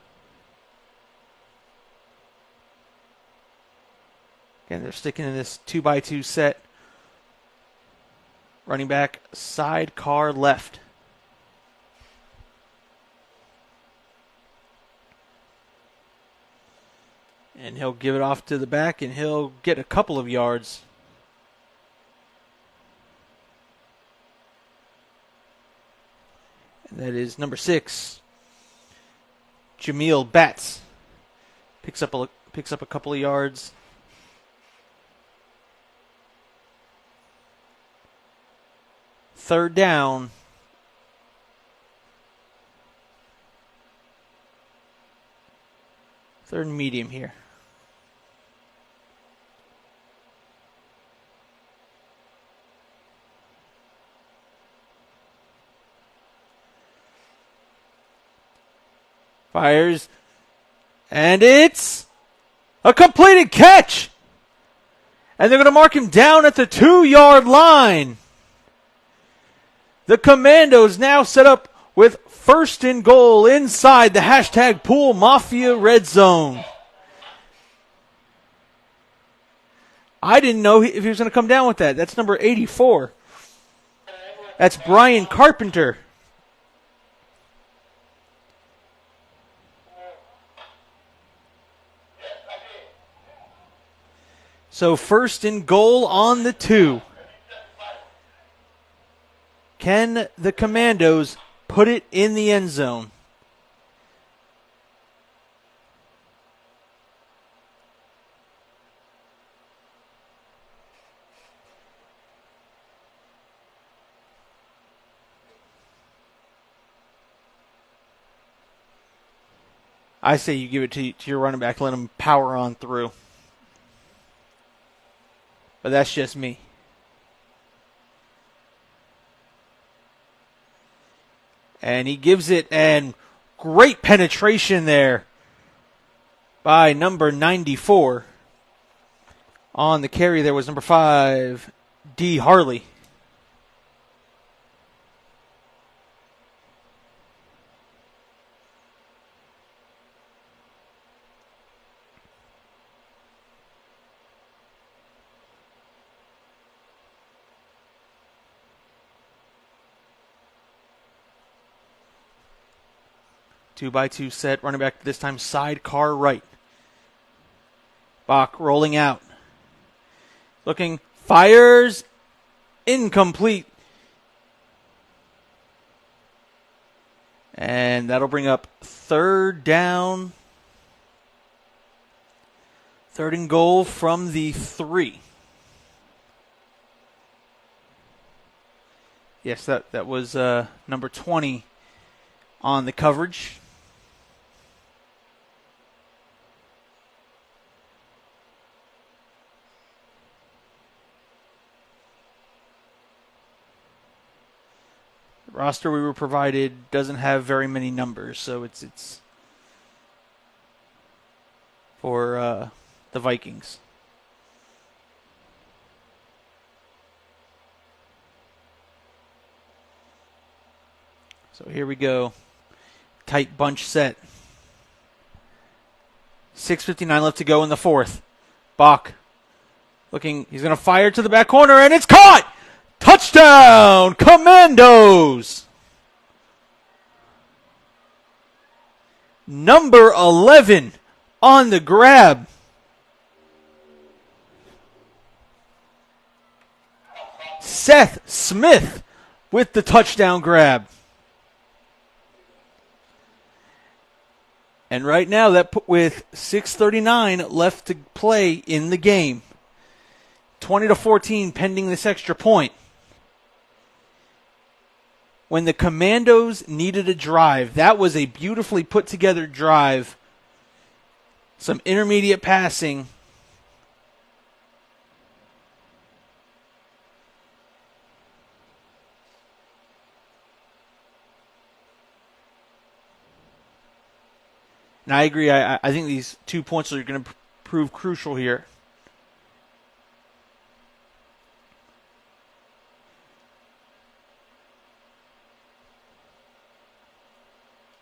Again, they're sticking in this 2-by-2 set Running back, sidecar left. And he'll give it off to the back, and he'll get a couple of yards. And that is number 6, Jameel Batts. Picks up a couple of yards. Third down. Third and medium here. Fires. And it's a completed catch. And they're going to mark him down at the 2-yard line. The Commandos now set up with first and goal inside the hashtag Pool Mafia red zone. I didn't know if he was going to come down with that. That's number 84. That's Brian Carpenter. So first and goal on the 2. Can the Commandos put it in the end zone? I say you give it to your running back, let him power on through. But that's just me. And he gives it, and great penetration there by number 94. On the carry there was number 5, D. Harley. Two-by-two set, running back this time sidecar right. Bach rolling out. Looking, fires, incomplete. And that'll bring up third down. Third and goal from the 3. Yes, that was number 20 on the coverage. The roster we were provided doesn't have very many numbers, so it's for the Vikings. So here we go. Tight bunch set. 6:59 left to go in the 4th. Bach looking, he's going to fire to the back corner, and it's caught! Touchdown, Commandos! Number 11 on the grab. Seth Smith with the touchdown grab. And right now, with 6:39 left to play in the game, 20-14 pending this extra point. When the Commandos needed a drive, that was a beautifully put together drive. Some intermediate passing. And I agree. I think these 2 points are going to prove crucial here.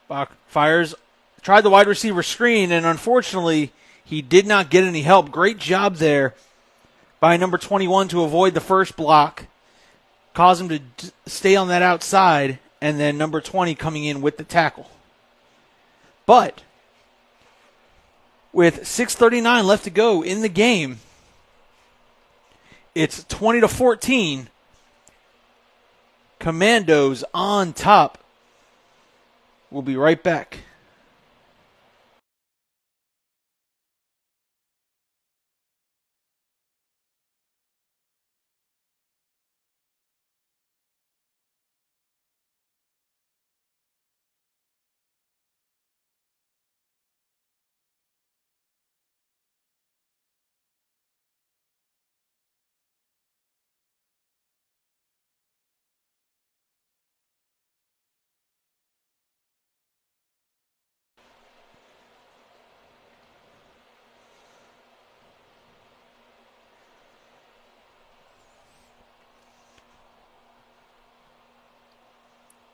Bach fires, tried the wide receiver screen, and unfortunately, he did not get any help. Great job there by number 21 to avoid the first block. cause him to stay on that outside, and then number 20 coming in with the tackle. But with 6:39 left to go in the game, it's 20-14. Commandos on top. We'll be right back.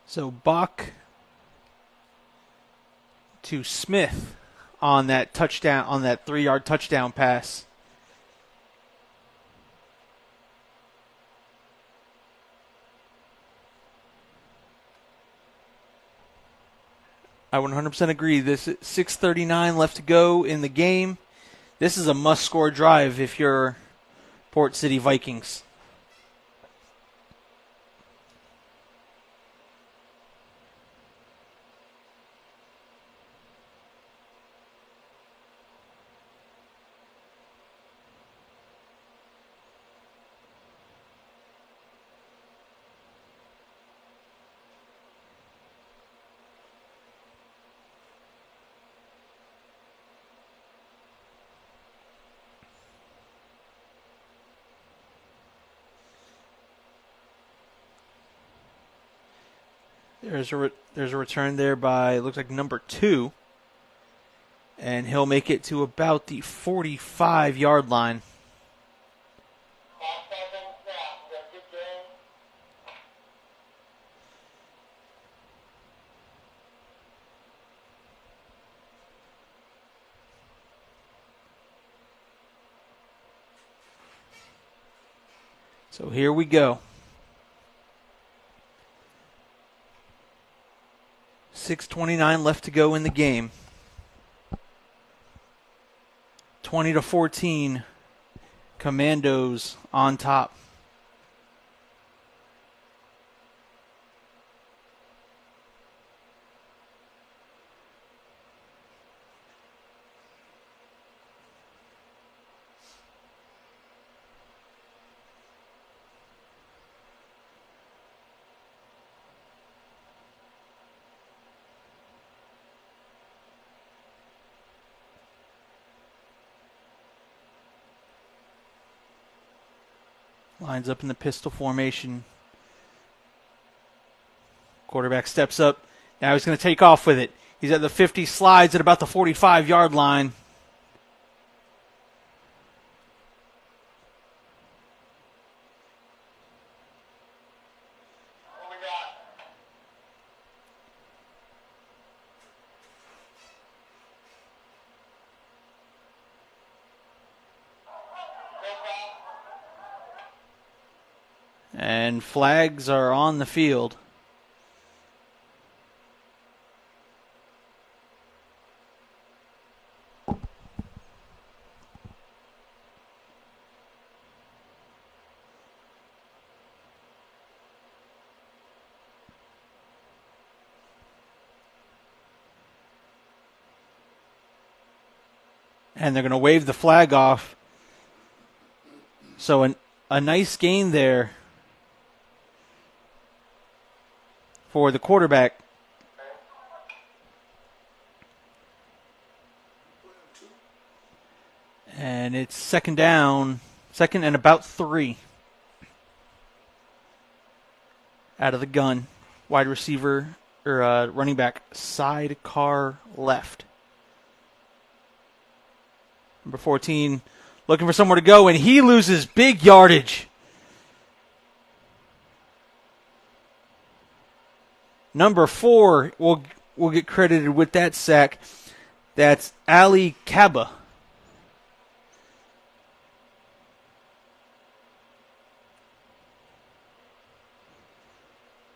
So Bach to Smith on that touchdown, on that 3-yard touchdown pass. I 100% agree. This 6:39 left to go in the game. This is a must-score drive if you're Port City Vikings. There's a return there by, looks like number 2. And he'll make it to about the 45-yard line. So here we go. 6:29 left to go in the game. 20-14. Commandos on top. Lines up in the pistol formation. Quarterback steps up. Now he's going to take off with it. He's at the 50, slides at about the 45-yard line. And flags are on the field. And they're going to wave the flag off. So a nice gain there for the quarterback. And it's second down, second and about 3. Out of the gun. Wide receiver, or running back, sidecar left. Number 14 looking for somewhere to go, and he loses big yardage. Number 4 will get credited with that sack. That's Ali Kaba.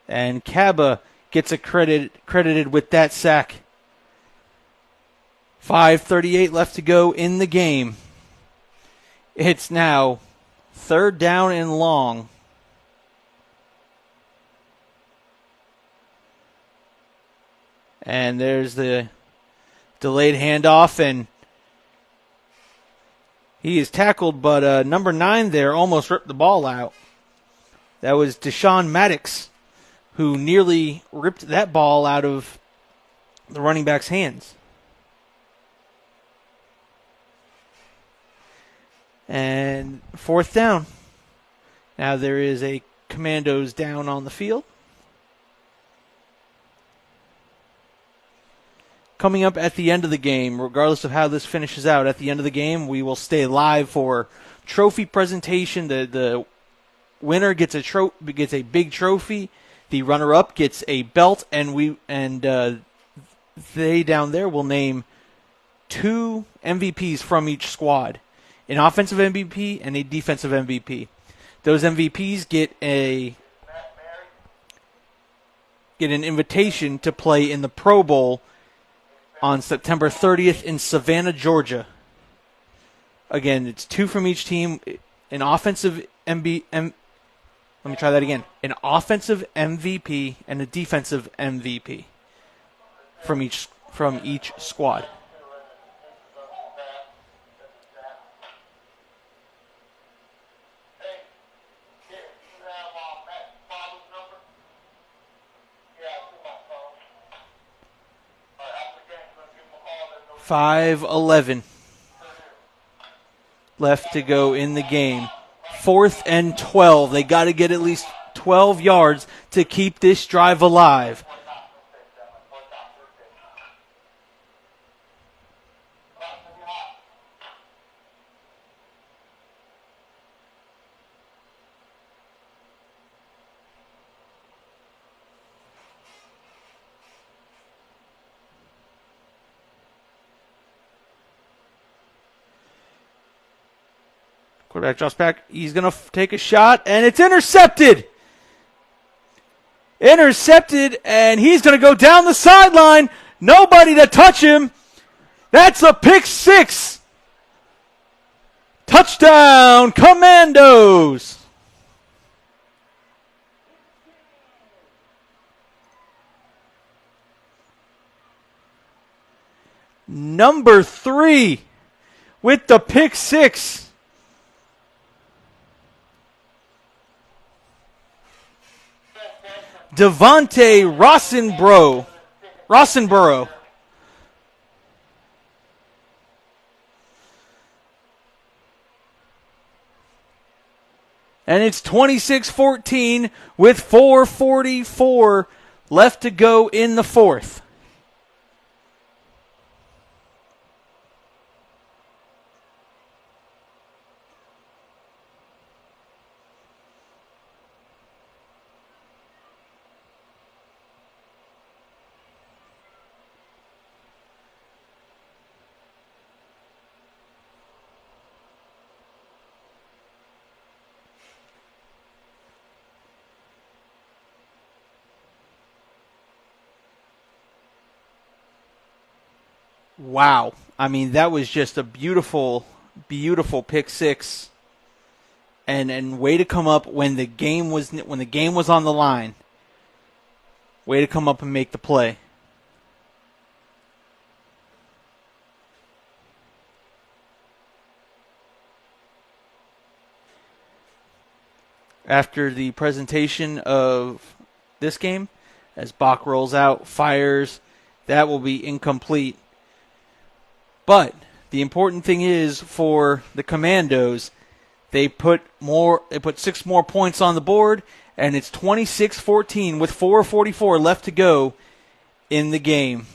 And Kaba gets credited with that sack. 5:38 left to go in the game. It's now 3rd down and long. And there's the delayed handoff, and he is tackled, but number 9 there almost ripped the ball out. That was Deshaun Maddox, who nearly ripped that ball out of the running back's hands. And 4th down. Now there is a Commandos down on the field. Coming up at the end of the game, regardless of how this finishes out, at the end of the game, we will stay live for trophy presentation. The winner gets a big trophy. The runner-up gets a belt, and they down there will name 2 MVPs from each squad, an offensive MVP and a defensive MVP. Those MVPs get an invitation to play in the Pro Bowl on September 30th in Savannah, Georgia. Again, it's 2 from each team, an offensive let me try that again. An offensive MVP and a defensive MVP from each squad. $5:11 left to go in the game. 4th and 12. They got to get at least 12 yards to keep this drive alive. Quarterback drops back. He's going to take a shot, and it's intercepted. Intercepted, and he's going to go down the sideline. Nobody to touch him. That's a pick 6. Touchdown, Commandos. Number 3 with the pick 6. Devontae Rossenborough. And it's 26-14 with 4:44 left to go in the 4th. Wow. I mean, that was just a beautiful, beautiful pick 6. And way to come up when the game was on the line. Way to come up and make the play. After the presentation of this game, as Bach rolls out, fires, that will be incomplete. But the important thing is for the Commandos, they put 6 more points on the board, and it's 26-14 with 4:44 left to go in the game.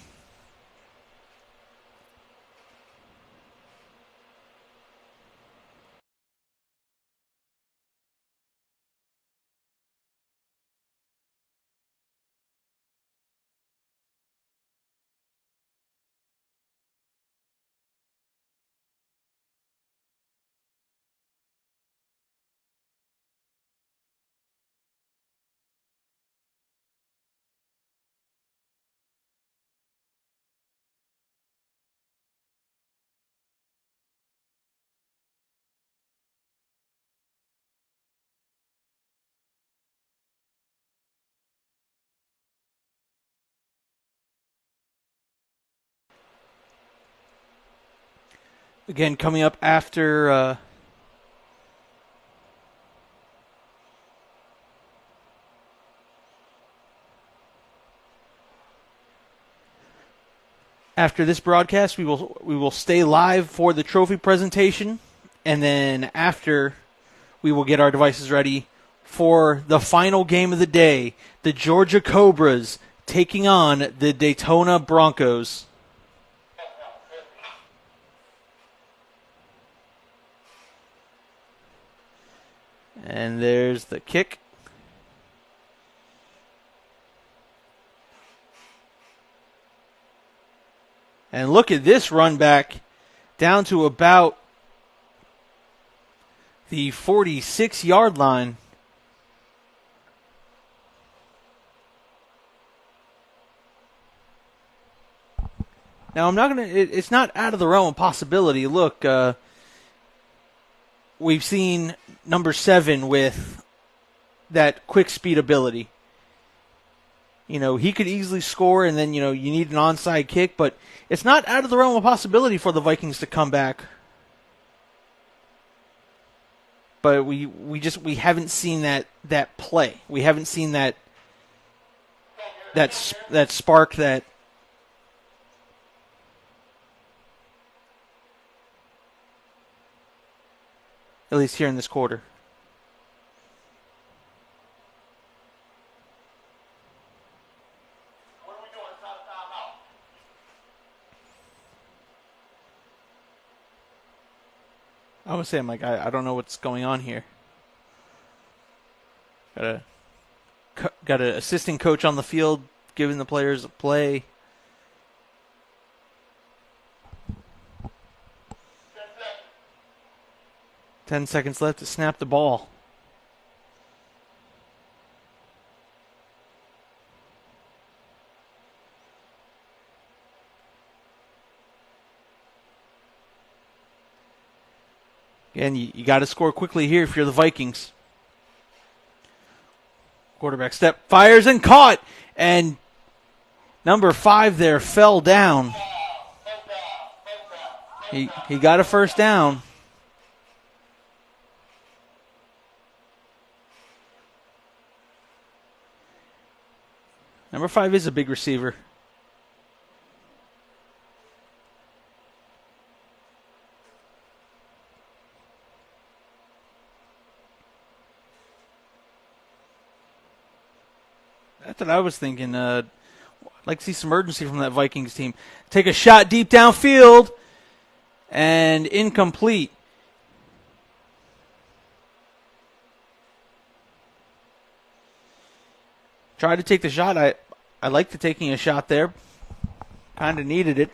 Again, coming up after after this broadcast, we will stay live for the trophy presentation, and then after, we will get our devices ready for the final game of the day, the Georgia Cobras taking on the Daytona Broncos. And there's the kick. And look at this run back down to about the 46-yard line. Now, it's not out of the realm of possibility. Look, we've seen number 7 with that quick speed ability. You know, he could easily score, and then, you know, you need an onside kick, but it's not out of the realm of possibility for the Vikings to come back. But we haven't seen that play. We haven't seen that spark, that at least here in this quarter. I would say, I'm like, I don't know what's going on here. Got an assistant coach on the field giving the players a play. Ten seconds left to snap the ball. Again, you got to score quickly here if you're the Vikings. Quarterback step, fires and caught. And number 5 there fell down. He got a first down. Number 5 is a big receiver. That's what I was thinking. I'd like to see some urgency from that Vikings team. Take a shot deep downfield, and incomplete. Tried to take the shot. I liked taking a shot there. Kind of needed it.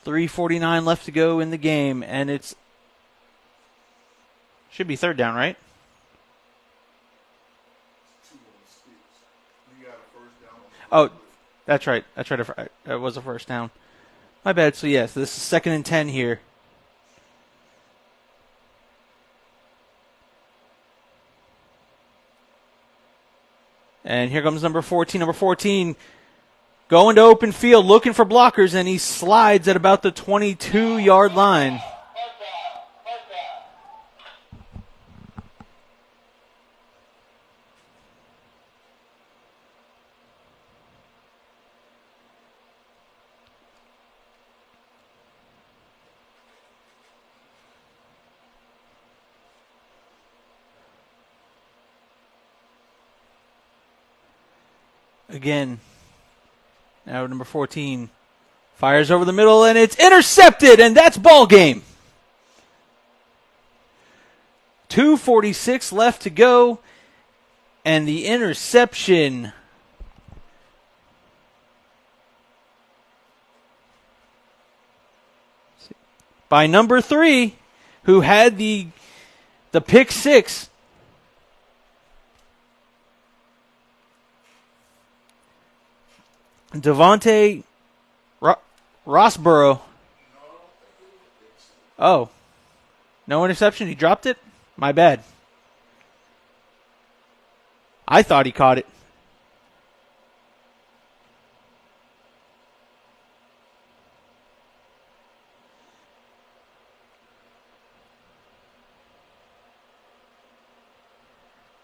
.349 left to go in the game, and it's should be third down, right? Oh, that's right. It was a first down. My bad. So, yes, this is 2nd and 10 here. And here comes number 14. Number 14 going to open field, looking for blockers, and he slides at about the 22-yard line. Again, now number 14 fires over the middle, and it's intercepted, and that's ball game. 2:46 left to go, and the interception by number 3, who had the pick 6. Devontae Rossborough. Oh. No interception? He dropped it? My bad. I thought he caught it.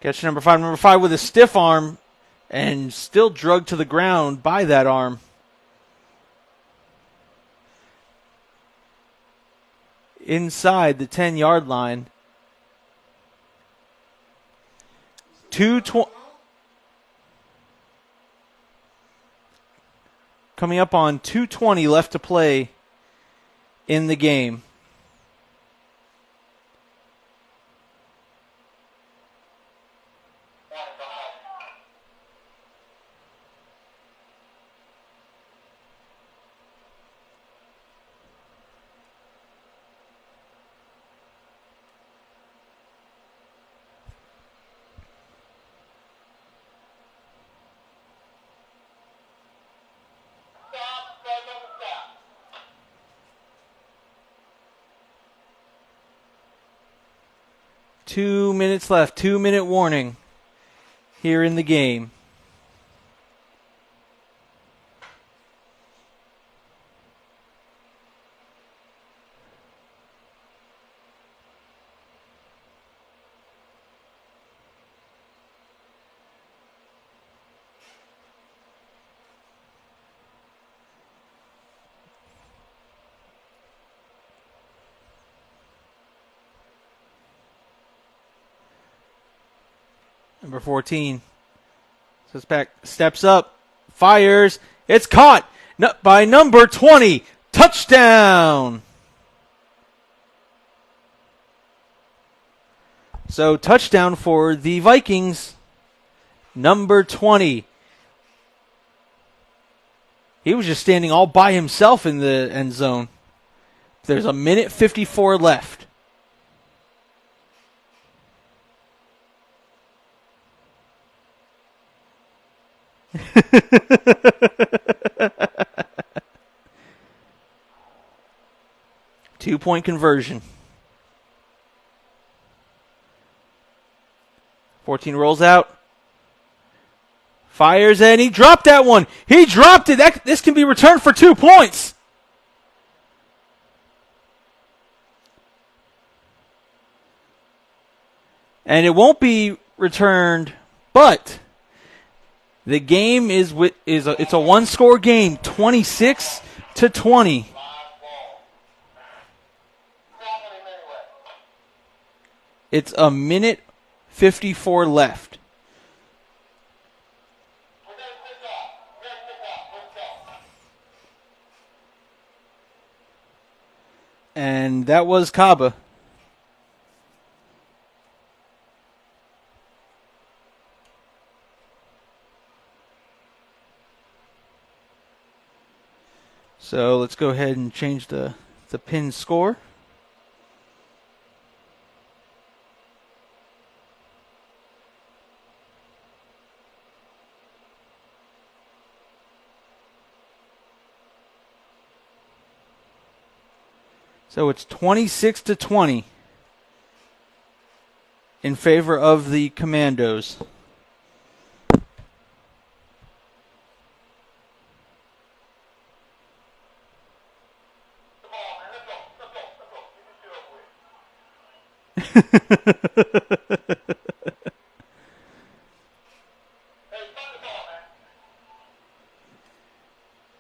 Catch number 5. Number 5 with a stiff arm and still drugged to the ground by that arm. Inside the 10-yard line. 2:20. Coming up on 2:20 left to play in the game. Two minutes left. 2-minute warning here in the game. Number 14 steps up, fires. It's caught by number 20. Touchdown! So touchdown for the Vikings. Number 20. He was just standing all by himself in the end zone. There's 1:54 left. Two-point conversion. 14 rolls out. Fires, and he dropped that one. He dropped it. This can be returned for 2 points. And it won't be returned, but the game it's a one-score game, 26-20. It's 1:54 left. And that was Kaba. So let's go ahead and change the pin score. So it's 26-20 in favor of the Commandos.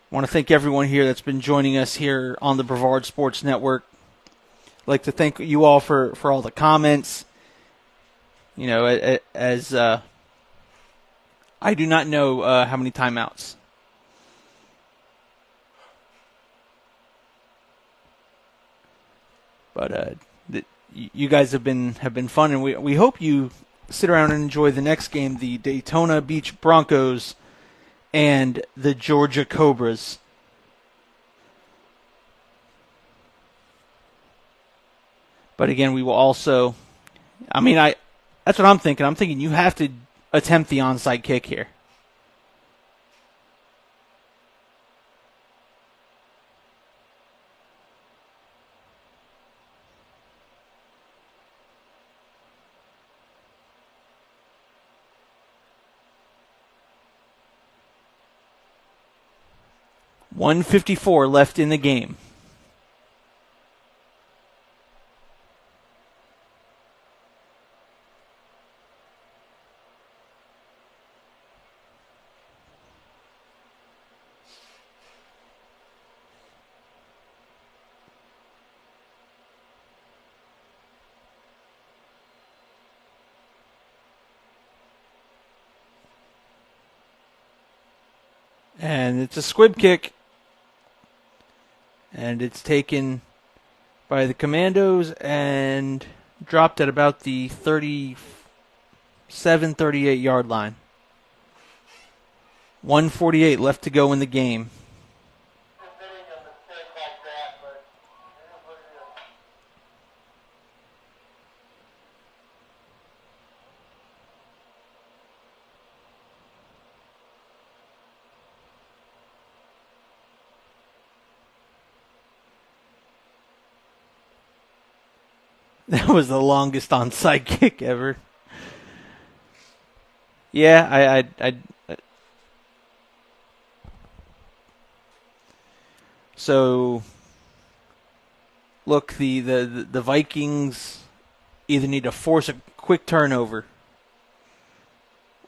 I want to thank everyone here that's been joining us here on the Brevard Sports Network. I'd like to thank you all for all the comments. You know, as I do not know how many timeouts. But you guys have been fun, and we hope you sit around and enjoy the next game, the Daytona Beach Broncos and the Georgia Cobras. But again, we will also, that's what I'm thinking. I'm thinking you have to attempt the onside kick here. .154 left in the game. And it's a squib kick. And it's taken by the Commandos and dropped at about the 37, 38-yard line. 1:48 left to go in the game. That was the longest onside kick ever. Yeah, I so look, the Vikings either need to force a quick turnover,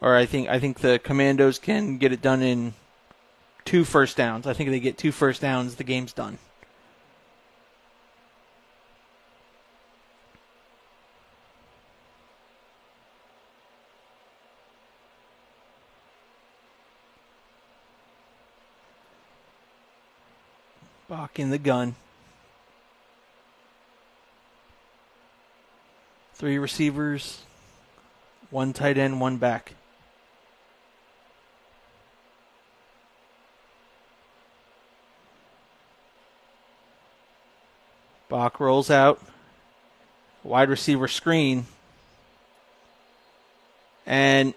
or I think the Commandos can get it done in 2 first downs. I think if they get 2 first downs, the game's done. Bach in the gun. 3 receivers, 1 tight end, 1 back. Bach rolls out. Wide receiver screen. And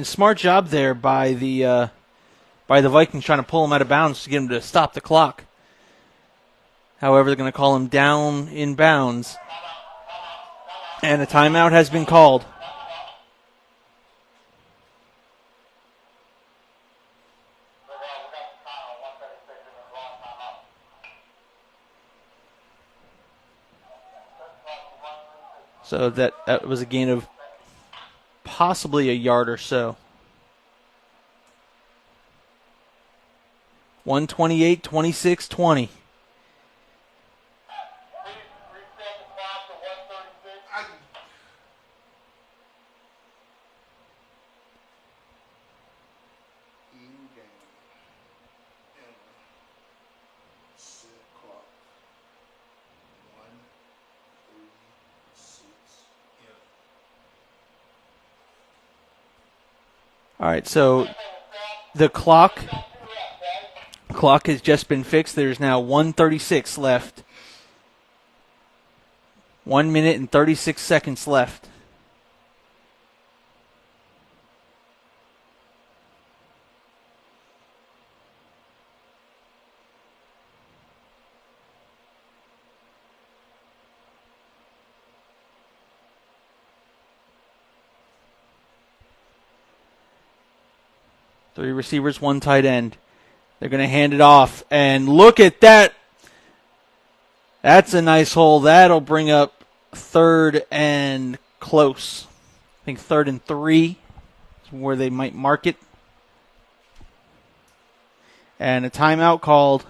smart job there by the Vikings trying to pull him out of bounds to get him to stop the clock. However, they're going to call him down in bounds. And a timeout has been called. So that was a gain of possibly a yard or so. 128, 26, 20. All right, so the clock has just been fixed. There's now 1:36 left. 1 minute and 36 seconds left. Three receivers, 1 tight end. They're going to hand it off. And look at that. That's a nice hole. That'll bring up 3rd and close. I think 3rd and 3 is where they might mark it. And a timeout called.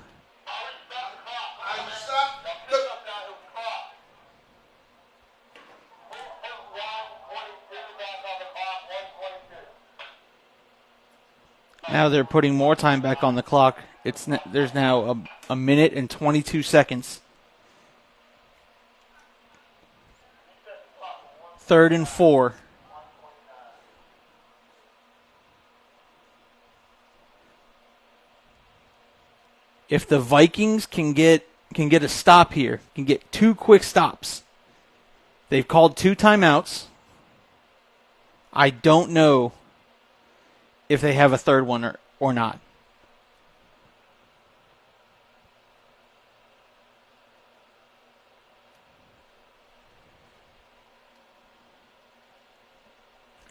Now they're putting more time back on the clock. There's now a minute and 22 seconds. 3rd and 4. If the Vikings can get a stop here, can get 2 quick stops. They've called 2 timeouts. I don't know if they have a 3rd one or not.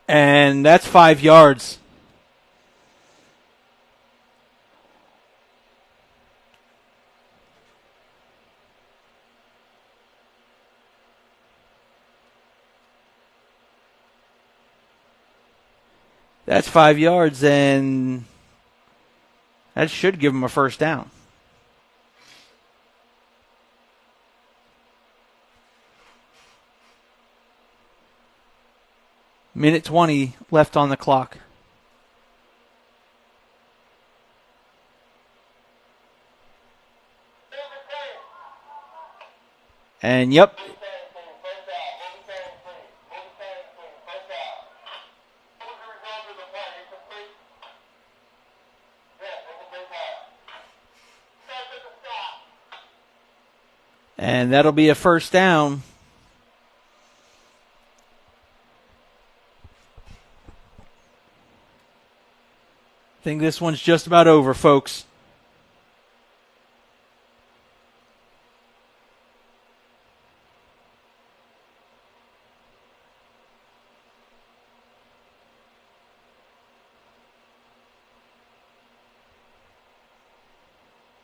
And that's 5 yards. That's 5 yards, and that should give them a first down. Minute 20 left on the clock. And yep. And that'll be a first down. I think this one's just about over, folks.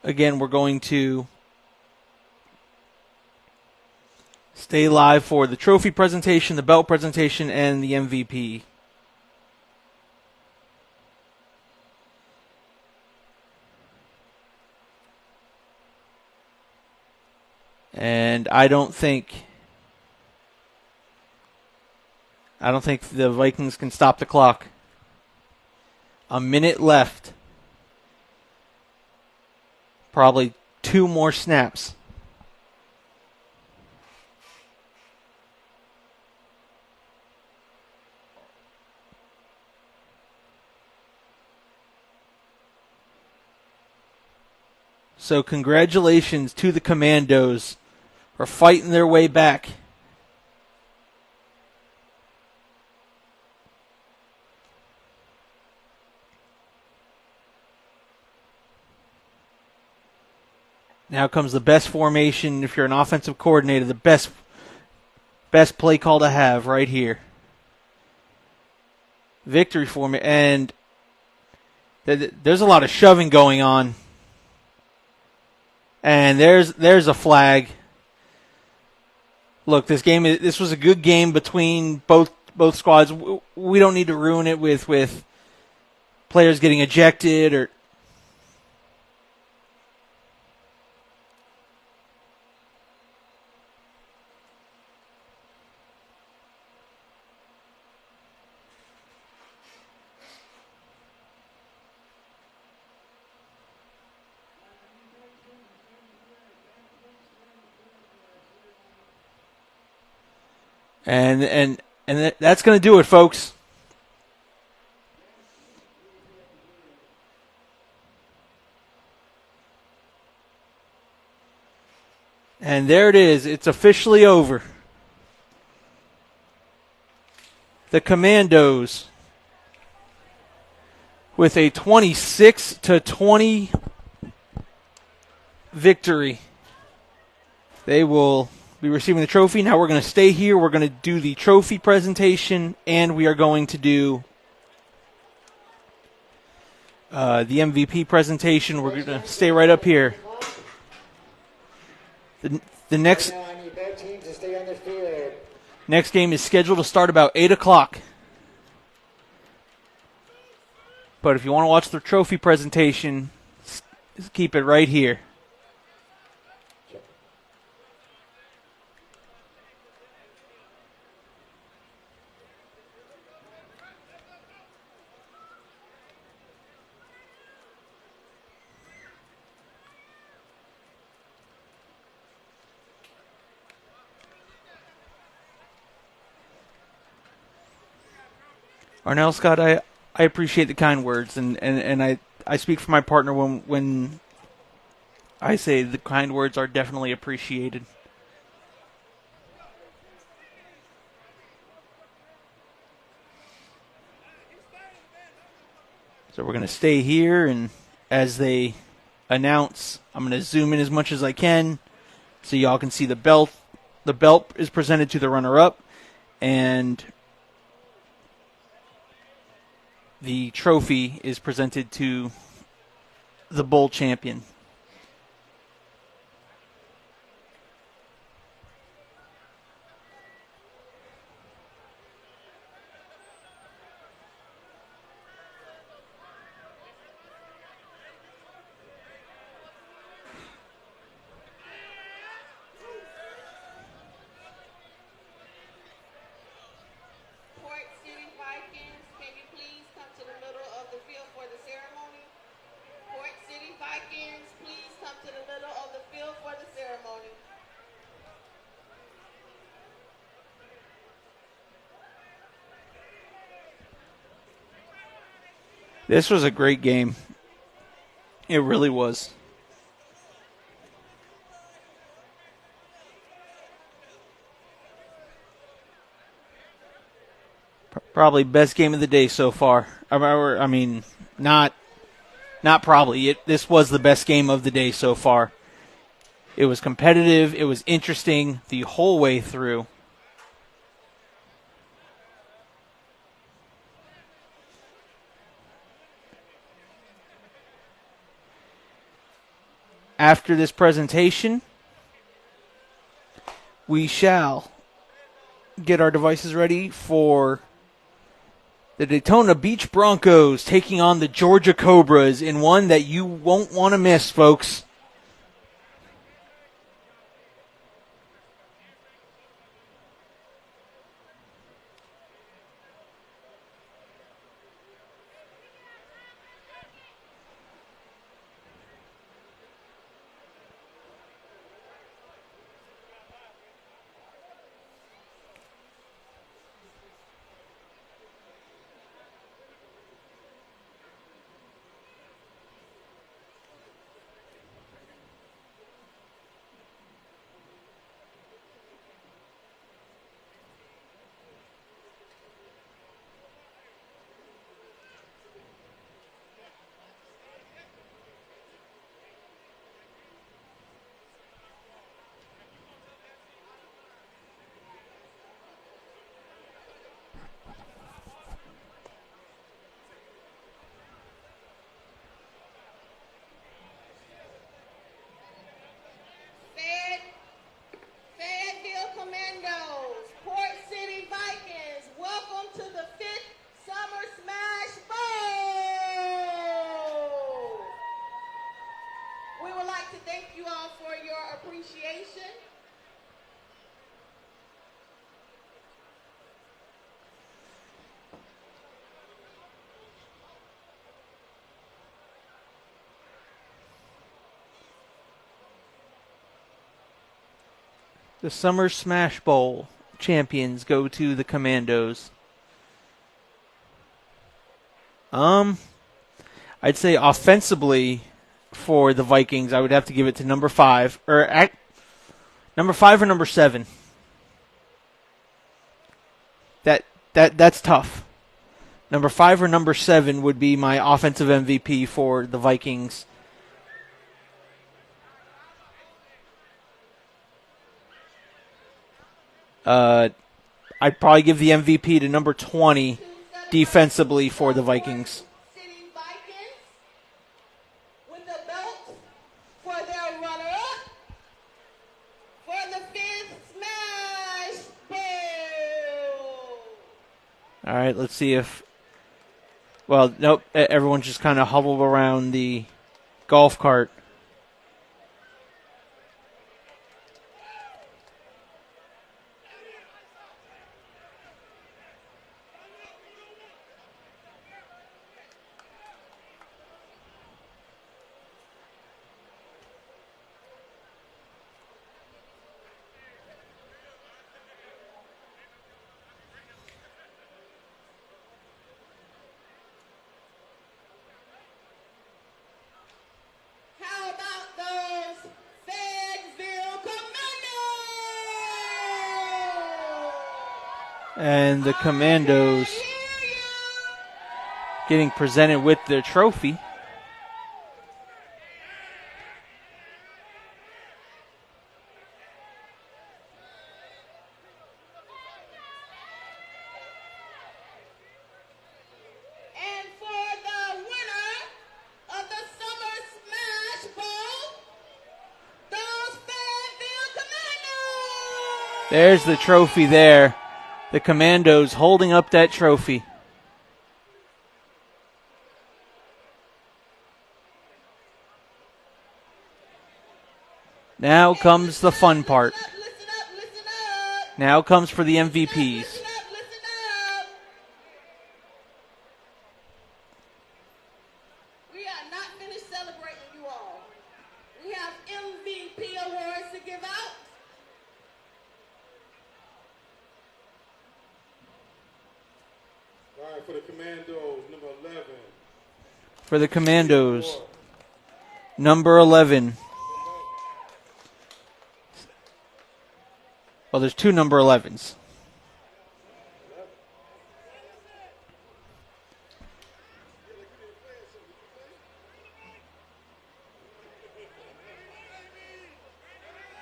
Again, we're going to stay live for the trophy presentation, the belt presentation, and the MVP. And I don't think the Vikings can stop the clock. A minute left. Probably 2 more snaps. So congratulations to the Commandos for fighting their way back. Now comes the best formation if you're an offensive coordinator, the best play call to have right here. Victory formation, and there's a lot of shoving going on. And there's a flag. Look, this was a good game between both squads. We don't need to ruin it with players getting ejected or. And that's going to do it, folks. And there it is. It's officially over. The Commandos with a 26-20 victory. They will be receiving the trophy. Now we're going to stay here. We're going to do the trophy presentation, and we are going to do the MVP presentation. We're going to stay right up here. The next game is scheduled to start about 8 o'clock. But if you want to watch the trophy presentation, just keep it right here. Arnell, Scott, I appreciate the kind words, and I speak for my partner when I say the kind words are definitely appreciated. So we're going to stay here, and as they announce, I'm going to zoom in as much as I can so y'all can see the belt. The belt is presented to the runner-up, and the trophy is presented to the bowl champion. This was a great game. It really was. Probably best game of the day so far. I mean, not probably. This was the best game of the day so far. It was competitive. It was interesting the whole way through. After this presentation, we shall get our devices ready for the Daytona Beach Broncos taking on the Georgia Cobras in one that you won't want to miss, folks. Fayetteville Commandos, Port City Vikings, welcome to the 5th Summer Smash Bowl. We would like to thank you all for your appreciation. The Summer Smash Bowl champions go to the Commandos. I'd say offensively for the Vikings, I would have to give it to number 5 or number 5 or number 7. That's tough. Number 5 or number 7 would be my offensive MVP for the Vikings. I'd probably give the MVP to number 20 defensively for the Vikings. City Vikings with the belt for their runner-up for the 5th Smash Bowl. All right, let's see if... Well, nope, everyone's just kind of huddled around the golf cart. How about those Fayetteville Commandos? And the Commandos getting presented with their trophy. And for the winner of the Summer Smash Bowl, those Fayetteville Commandos! There's the trophy there. The Commandos holding up that trophy. Now comes the fun part. Listen up, listen up. Now comes for the MVPs. Listen up. We are not finished celebrating you all. We have MVP awards to give out. All right, for the Commandos, number 11, For the Commandos, number 11. Well, there's two number 11s.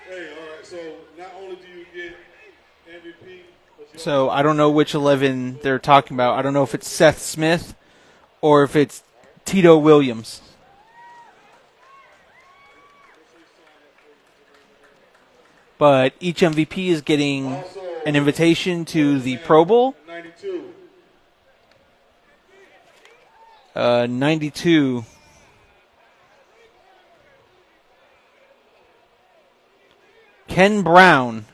Hey, all right. So not only do you get MVP, but you So I don't know which 11 they're talking about. I don't know if it's Seth Smith or if it's Tito Williams. But each MVP is getting an invitation to the Pro Bowl. 92. 92. Ken Brown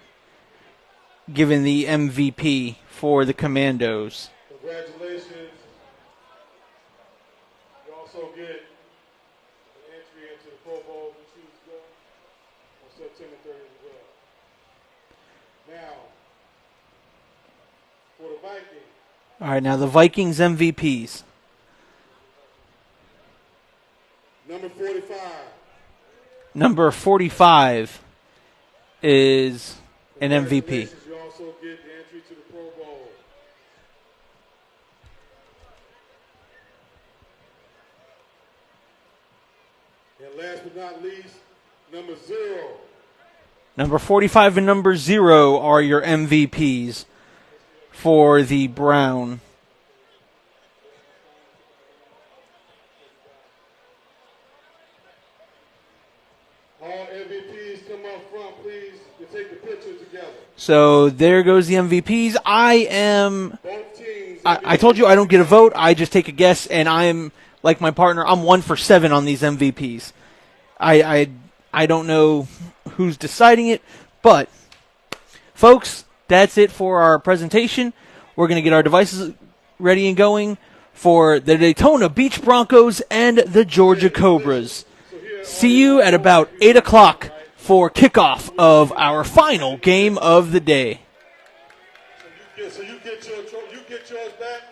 given the MVP for the Commandos. Congratulations. You also get an entry into the Pro Bowl for Tuesday on September 30th as well. Now, for the Vikings, All right, now the Vikings MVPs. number 45. Number 45 is an MVP. Congratulations, you also get the entry to the Pro Bowl. And last but not least, number 0. Number 45 and number 0 are your MVPs for the Brown. All MVPs come up front, please, to take the picture together. So there goes the MVPs. Both teams. I told you I don't get a vote. I just take a guess, and I'm like my partner. I'm 1 for 7 on these MVPs. I don't know who's deciding it, but folks, that's it for our presentation. We're going to get our devices ready and going for the Daytona Beach Broncos and the Georgia Cobras. See you at about 8 o'clock for kickoff of our final game of the day. So you get yours back.